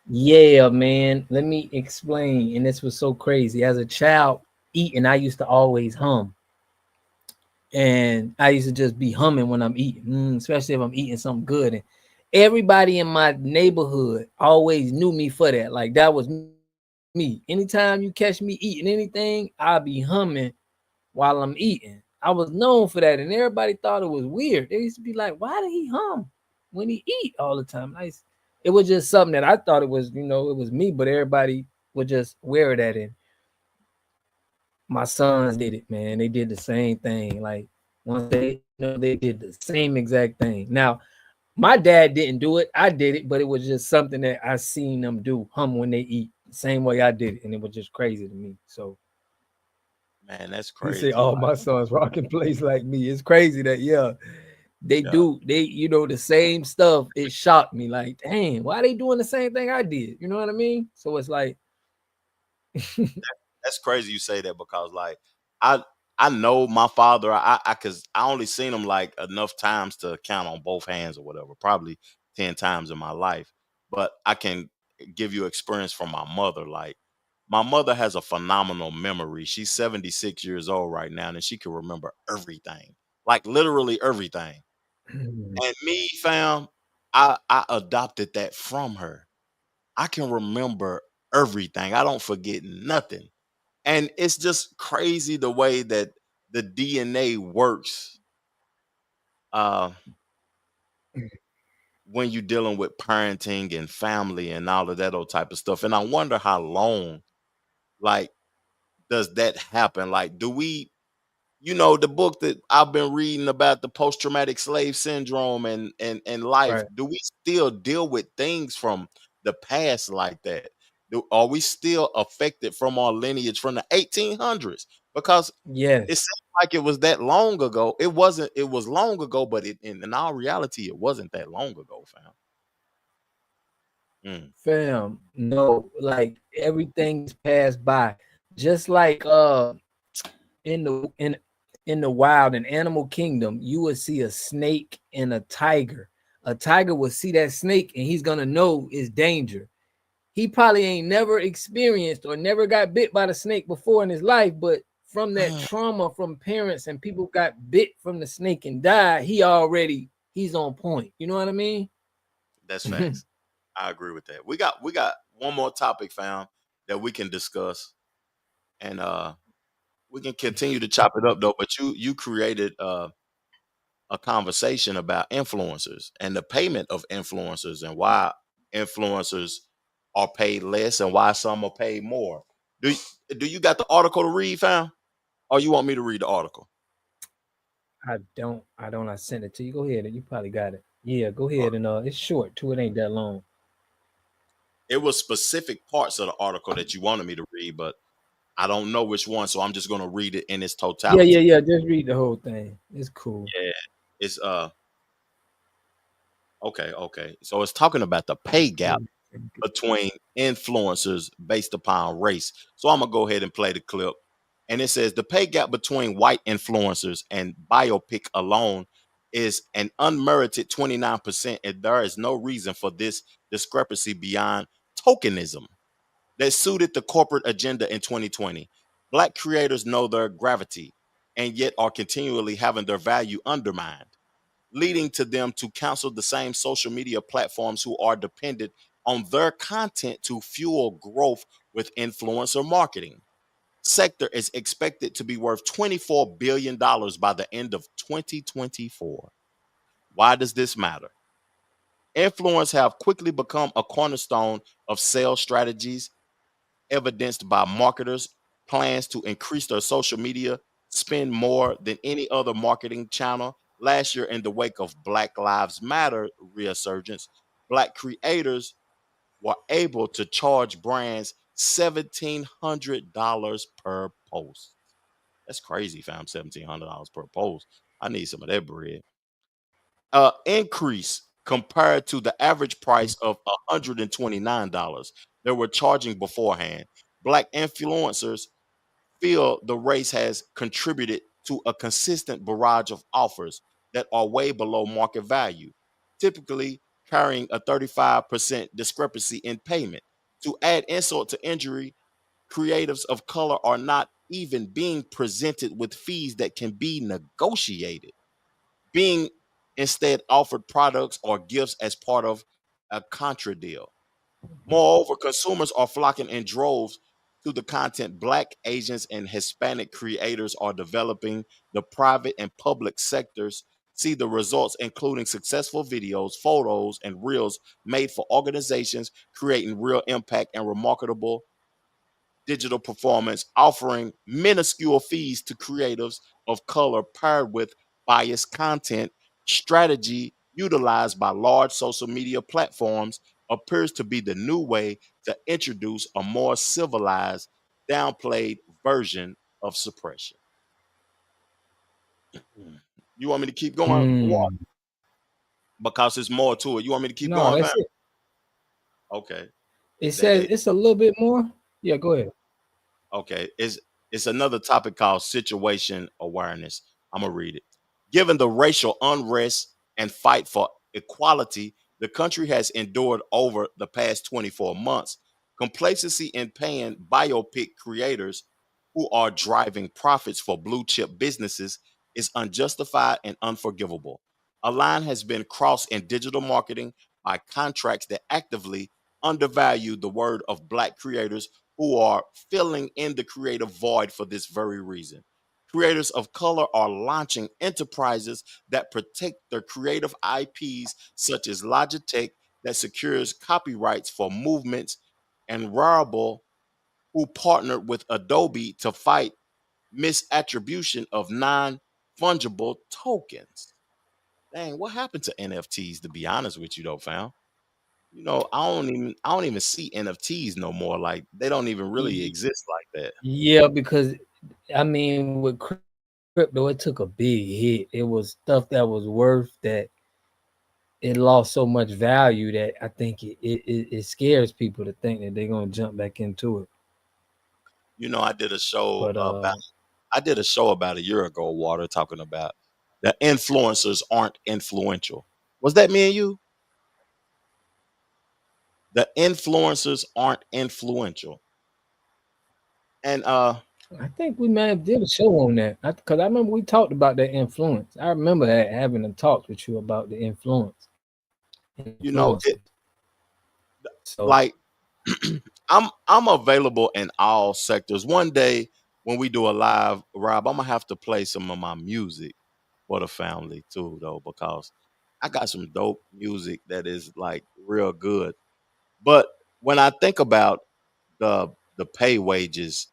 yeah, man. Let me explain. And this was so crazy. As a child eating, I used to always hum. And I used to just be humming when I'm eating, especially if I'm eating something good. And everybody in my neighborhood always knew me for that. Like, that was me. Anytime you catch me eating anything, I'll be humming while I'm eating. I was known for that, and everybody thought it was weird. They used to be like, "Why did he hum when he eat all the time?" It was just something that I thought it was, it was me, but everybody would just wear that in. My sons did it, man. They did the same thing. Like, once they did the same exact thing. Now, my dad didn't do it. I did it, but it was just something that I seen them do, hum when they eat, the same way I did it, and it was just crazy to me. So Man, that's you say, crazy. "Oh, Like, my son's rocking place like me." It's crazy that they yeah, do the same stuff. It shocked me. Like, dang, why they doing the same thing I did? You know what I mean? So it's like, that's crazy you say that, because, like, I I know my father. Cause I only seen him like enough times to count on both hands or whatever, probably 10 times in my life. But I can give you experience from my mother. Like, my mother has a phenomenal memory. She's 76 years old right now, and she can remember everything. Like, literally everything. And me, fam, I adopted that from her. I can remember everything. I don't forget nothing. And it's just crazy the way that the DNA works uh, when you're dealing with parenting and family and all of that old type of stuff. And I wonder how long, like, does that happen? Like, do we, the book that I've been reading about the post-traumatic slave syndrome and life, right. do we still deal with things from the past like that? Are we still affected from our lineage from the 1800s? Because it Yes, seems like it was that long ago. It wasn't. It was long ago, but in all reality, it wasn't that long ago, fam. Mm. fam. No, like everything is passed by. Just like in the wild, in animal kingdom, you would see a snake and a tiger. A tiger will see that snake and he's gonna know it's danger. He probably ain't never experienced or never got bit by the snake before in his life, but from that Man, trauma from parents and people got bit from the snake and died, he's on point. You know what I mean? that's facts. I agree with that. We got one more topic, fam, that we can discuss, and we can continue to chop it up though. But you created a conversation about influencers and the payment of influencers and why influencers are paid less and why some are paid more. Do you got the article to read, fam? Or you want me to read the article? I don't. I sent it to you. Go ahead. You probably got it. Yeah, go ahead. And it's short too. It ain't that long. It was specific parts of the article that you wanted me to read, but I don't know which one, so I'm just going to read it in its totality. Yeah. Just read the whole thing. It's cool. Yeah, it's okay. So it's talking about the pay gap between influencers based upon race. So I'm gonna go ahead and play the clip. And it says the pay gap between white influencers and biopic alone is an unmerited 29%, and there is no reason for this discrepancy beyond tokenism that suited the corporate agenda in 2020. Black creators know their gravity and yet are continually having their value undermined, leading to them to cancel the same social media platforms who are dependent on their content to fuel growth with influencer marketing. Sector is expected to be worth $24 billion by the end of 2024. Why does this matter? Influence have quickly become a cornerstone of sales strategies, evidenced by marketers' plans to increase their social media spend more than any other marketing channel. Last year, in the wake of Black Lives Matter resurgence, Black creators were able to charge brands $1,700 per post. That's crazy, fam. $1,700 per post. I need some of that bread. Increase compared to the average price of $129 they were charging beforehand. Black influencers feel the race has contributed to a consistent barrage of offers that are way below market value, typically carrying a 35% discrepancy in payment. To add insult to injury, creatives of color are not even being presented with fees that can be negotiated, being instead offered products or gifts as part of a contra deal. Moreover, consumers are flocking in droves to the content Black, Asians, and Hispanic creators are developing. The private and public sectors see the results, including successful videos, photos, and reels made for organizations creating real impact and remarkable digital performance, offering minuscule fees to creatives of color paired with biased content. Strategy utilized by large social media platforms appears to be the new way to introduce a more civilized, downplayed version of suppression. You want me to keep going? Because there's more to it. You want me to keep No, going, that's fam? it. Okay. It says it's a little bit more. Yeah, go ahead. Okay, it's another topic called situation awareness. I'm gonna read it. Given the racial unrest and fight for equality the country has endured over the past 24 months, complacency in paying biopic creators who are driving profits for blue chip businesses is unjustified and unforgivable. A line has been crossed in digital marketing by contracts that actively undervalue the word of Black creators who are filling in the creative void for this very reason. Creators of color are launching enterprises that protect their creative IPs, such as Logitech, that secures copyrights for movements, and Rarible, who partnered with Adobe to fight misattribution of non-fungible tokens. Dang, what happened to NFTs? To be honest with you, though, fam. I don't even see NFTs no more. Like they don't even really exist like that. Yeah, because I mean, with crypto, it took a big hit. It was stuff that was worth that it lost so much value that I think it scares people to think that they're gonna jump back into it. I did a show But about a year ago, Water, talking about the influencers aren't influential. Was that me and you? The influencers aren't influential. And I think we may have did a show on that because I remember we talked about that influence. I remember having a talk with you about the influence. So like I'm available in all sectors. One day when we do a live, Rob, I'm gonna have to play some of my music for the family too, though, because I got some dope music that is like real good. But when I think about the pay wages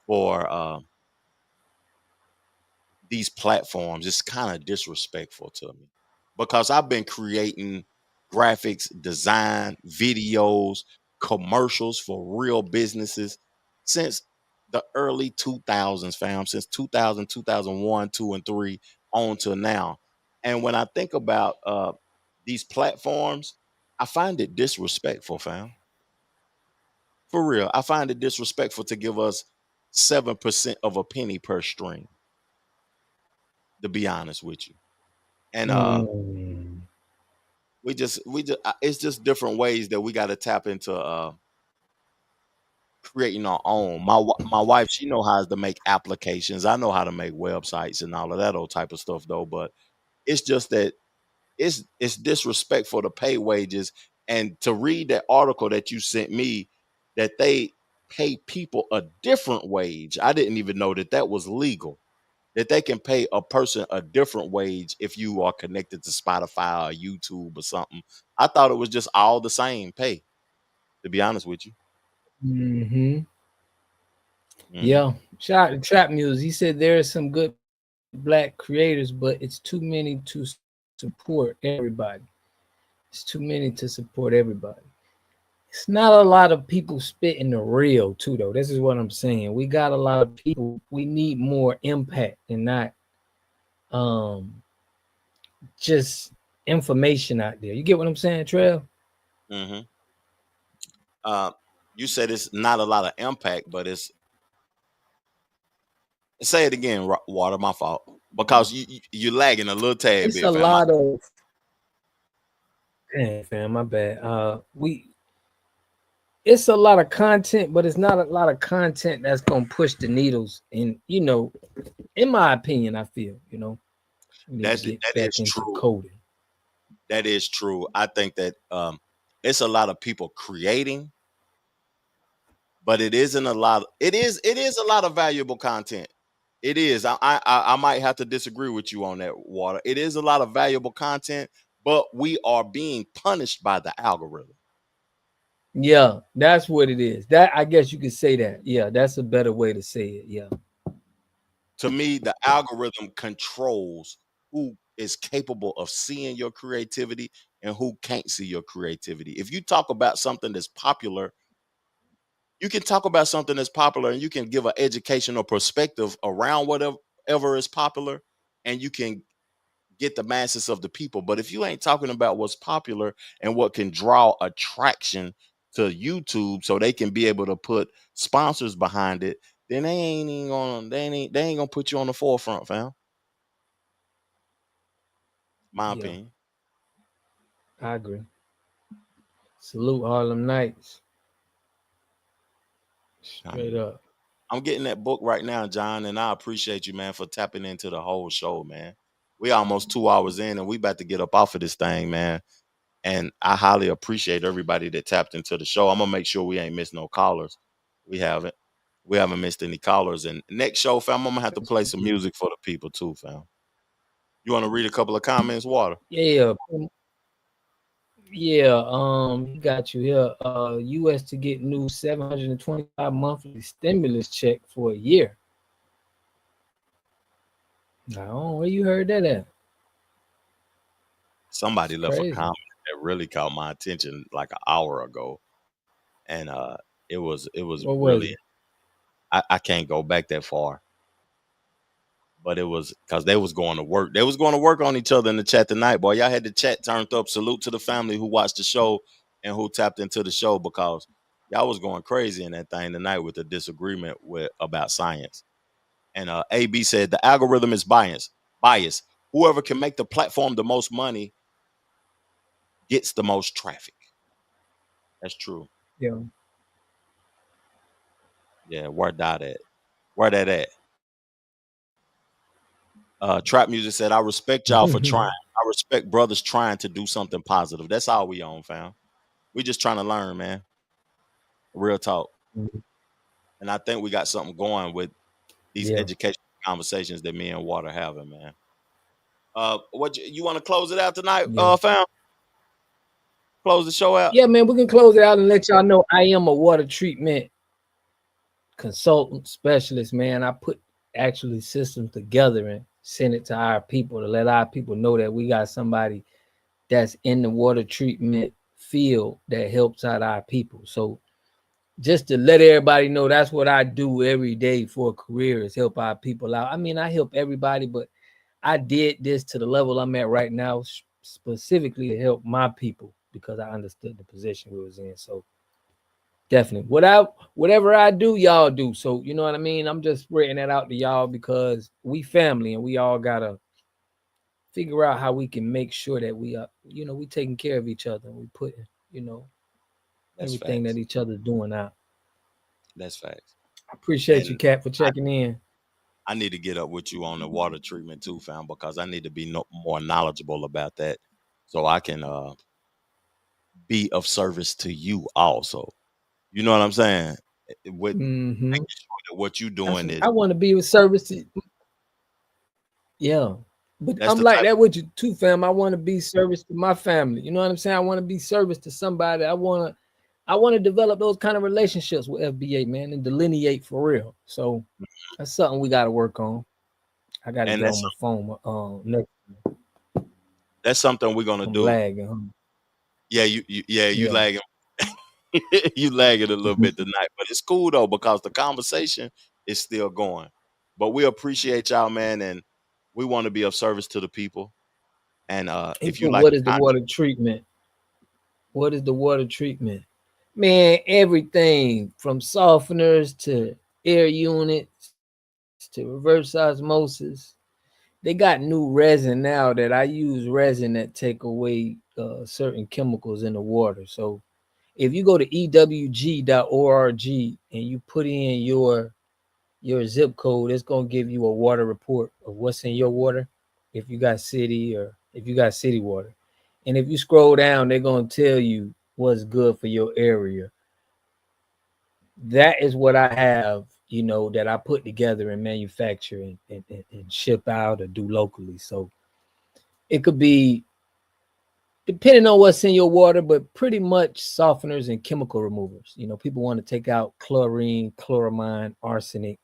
for these platforms, it's kind of disrespectful to me because I've been creating graphics, design, videos, commercials for real businesses since the early 2000s, fam, since 2000, 2001, 2, and 3 on to now. And when I think about these platforms, I find it disrespectful, fam. For real. I find it disrespectful to give us 7% of a penny per stream, to be honest with you. And we just it's just different ways that we got to tap into creating our own. My wife, she know how to make applications. I know how to make websites and all of that old type of stuff though, but it's just that it's disrespectful to pay wages. And to read that article that you sent me, that they pay people a different wage. I didn't even know that that was legal. That they can pay a person a different wage if you are connected to Spotify or YouTube or something. I thought it was just all the same pay, to be honest with you. Mm-hmm. Yeah. Shout out to Trap Music. He said there are some good black creators, but it's too many to support everybody. It's too many to support everybody. It's not a lot of people spitting the real too, though. This is what I'm saying. We got a lot of people. We need more impact and not just information out there. You get what I'm saying, Trev? You said it's not a lot of impact, but it's, say it again, Water, my fault, because you're lagging a little tad It's bit. a Fam. lot of, damn, fam, my bad. It's a lot of content, but it's not a lot of content that's gonna push the needles. And in my opinion, I feel that is true. Coding. That is true. I think that it's a lot of people creating, but it isn't a lot. It is a lot of valuable content. It is. I might have to disagree with you on that, Water. It is a lot of valuable content, but we are being punished by the algorithm. Yeah, that's what it is. That, I guess you could say that. Yeah, that's a better way to say it. Yeah. To me, the algorithm controls who is capable of seeing your creativity and who can't see your creativity. If you talk about something that's popular, you can talk about something that's popular and you can give an educational perspective around whatever is popular, and you can get the masses of the people. But if you ain't talking about what's popular and what can draw attraction to YouTube so they can be able to put sponsors behind it, then they ain't gonna put you on the forefront, fam. My opinion. I agree. Salute Harlem Nights. Straight up. I'm getting that book right now, John, and I appreciate you, man, for tapping into the whole show, man. We almost 2 hours in and we about to get up off of this thing, man. And I highly appreciate everybody that tapped into the show. I'm gonna make sure we ain't missed no callers. We haven't missed any callers. And next show, fam, I'm gonna have to play some music for the people too, fam. You want to read a couple of comments, Water? Yeah. He got you here. U.S. to get new 725 monthly stimulus check for a year. No, where you heard that at? Somebody left a comment that really caught my attention like an hour ago, and it was What really. was it? I can't go back that far, but it was because they was going to work. They was going to work on each other in the chat tonight, boy. Y'all had the chat turned up. Salute to the family who watched the show and who tapped into the show, because y'all was going crazy in that thing tonight with the disagreement about science. And AB said the algorithm is biased. Whoever can make the platform the most money gets the most traffic. That's true. Yeah. Yeah, where that at? Trap Music said, I respect y'all for trying. I respect brothers trying to do something positive. That's all we on, fam. We just trying to learn, man. Real talk. And I think we got something going with these educational conversations that me and Water having, man. What you want to close it out tonight, fam? close the show out? Yeah, man, we can close it out and let y'all know I am a water treatment consultant specialist, man. I put actually systems together and send it to our people to let our people know that we got somebody that's in the water treatment field that helps out our people. So just to let everybody know, that's what I do every day for a career, is help our people out. I mean, I help everybody, but I did this to the level I'm at right now specifically to help my people because I understood the position we was in. So definitely, whatever I do, y'all do. So you know what I mean? I'm just spreading that out to y'all because we family and we all gotta figure out how we can make sure that we are, you know, we taking care of each other and we put, you know, That's everything facts. that each other's doing out. That's facts. I appreciate And you, Kat, for checking in. I need to get up with you on the water treatment too, fam, because I need to be more knowledgeable about that so I can be of service to you also. You know what I'm saying? With Mm-hmm. making sure that what you're doing is I want to be of service to, yeah. But that's I'm the like type. that with you too, fam. I want to be service to my family. You know what I'm saying? I want to be service to somebody. I want to develop those kind of relationships with FBA, man, and delineate for real. So that's something we got to work on. I got to And get on my phone. Next, that's something we're gonna I'm do. lagging. Huh? Yeah, you Yeah. lagging. You lagging a little bit tonight, but it's cool though because the conversation is still going. But we appreciate y'all, man, and we want to be of service to the people. And He if you put, like what to is the contact, water treatment? What is the water treatment? Man, everything from softeners to air units to reverse osmosis. They got new resin now that I use resin that take away certain chemicals in the water. So if you go to ewg.org and you put in your zip code, it's gonna give you a water report of what's in your water. If you got city or if you got city water, and if you scroll down, they're gonna tell you what's good for your area. That is what I have, you know, that I put together and manufacture and ship out or do locally. So it could be depending on what's in your water, but pretty much softeners and chemical removers. You know, people want to take out chlorine, chloramine, arsenic,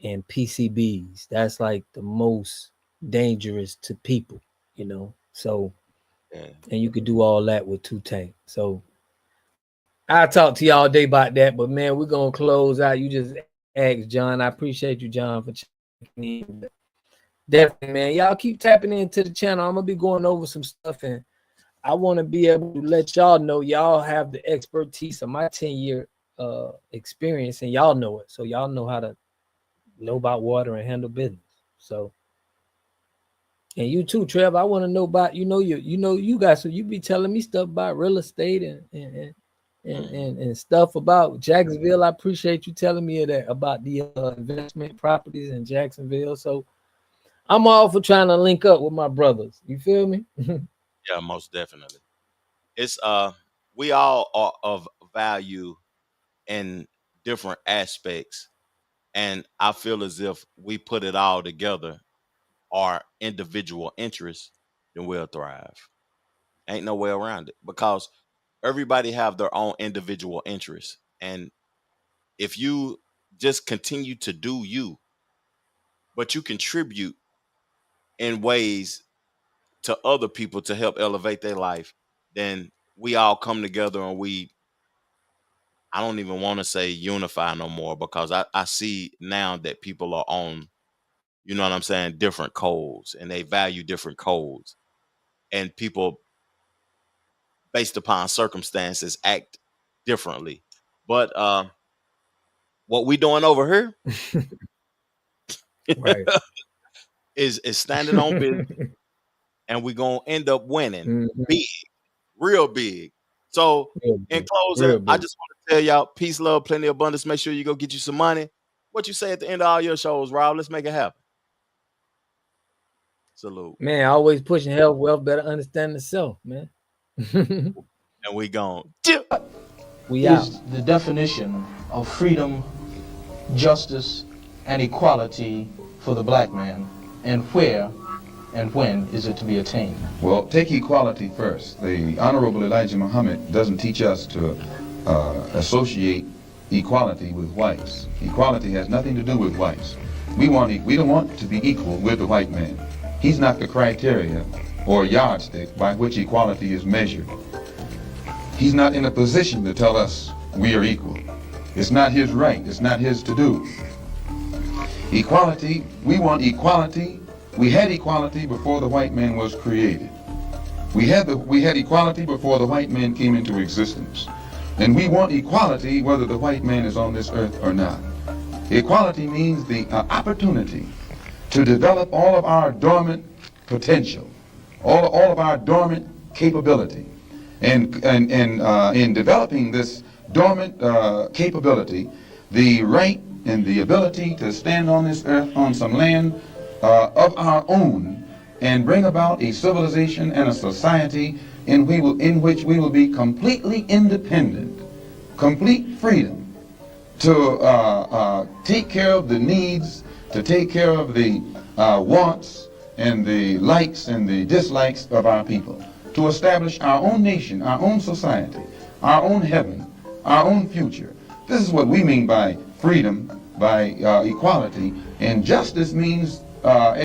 and PCBs. That's like the most dangerous to people, you know. So, yeah. and you could do all that with 2Tank. So I'll talk to you all day about that, but man, we're gonna close out. You just asked John. I appreciate you, John, for checking in. Definitely, man. Y'all keep tapping into the channel. I'm gonna be going over some stuff, and I want to be able to let y'all know y'all have the expertise of my 10-year experience, and y'all know it. So y'all know how to know about water and handle business. So, and you too, Trev. I want to know about you guys. So you be telling me stuff about real estate and stuff about Jacksonville. I appreciate you telling me that about the investment properties in Jacksonville. So I'm all for trying to link up with my brothers. You feel me? Yeah, most definitely. It's we all are of value in different aspects, and I feel as if we put it all together, our individual interests, then we'll thrive. Ain't no way around it because everybody have their own individual interests, and if you just continue to do you, but you contribute in ways to other people to help elevate their life, then we all come together and I don't even want to say unify no more because I see now that people are on, you know what I'm saying, different codes and they value different codes. And people based upon circumstances act differently. But what we doing over here Right. is standing on business, and we're gonna end up winning Mhm. big, real big. So Real in big. closing, Real I big. just want to tell y'all peace, love, plenty of abundance. Make sure you go get you some money. What you say at the end of all your shows, Rob? Let's make it happen. Salute. Man, always pushing health, wealth, better understand the self, man. And we gone. We out. Is the definition of freedom, justice, and equality for the black man, and where and when is it to be attained? Well, take equality first. The Honorable Elijah Muhammad doesn't teach us to associate equality with whites. Equality has nothing to do with whites. We don't want to be equal with the white man. He's not the criteria or yardstick by which equality is measured. He's not in a position to tell us we are equal. It's not his right. It's not his to do. Equality, we want equality. We had equality before the white man was created. We had equality before the white man came into existence. And we want equality whether the white man is on this earth or not. Equality means the opportunity to develop all of our dormant potential, all of our dormant capability. And in developing this dormant capability, the right and the ability to stand on this earth on some land of our own and bring about a civilization and a society in which we will be completely independent, complete freedom to take care of the needs, to take care of the wants and the likes and the dislikes of our people, to establish our own nation, our own society, our own heaven, our own future. This is what we mean by freedom, by equality, and justice means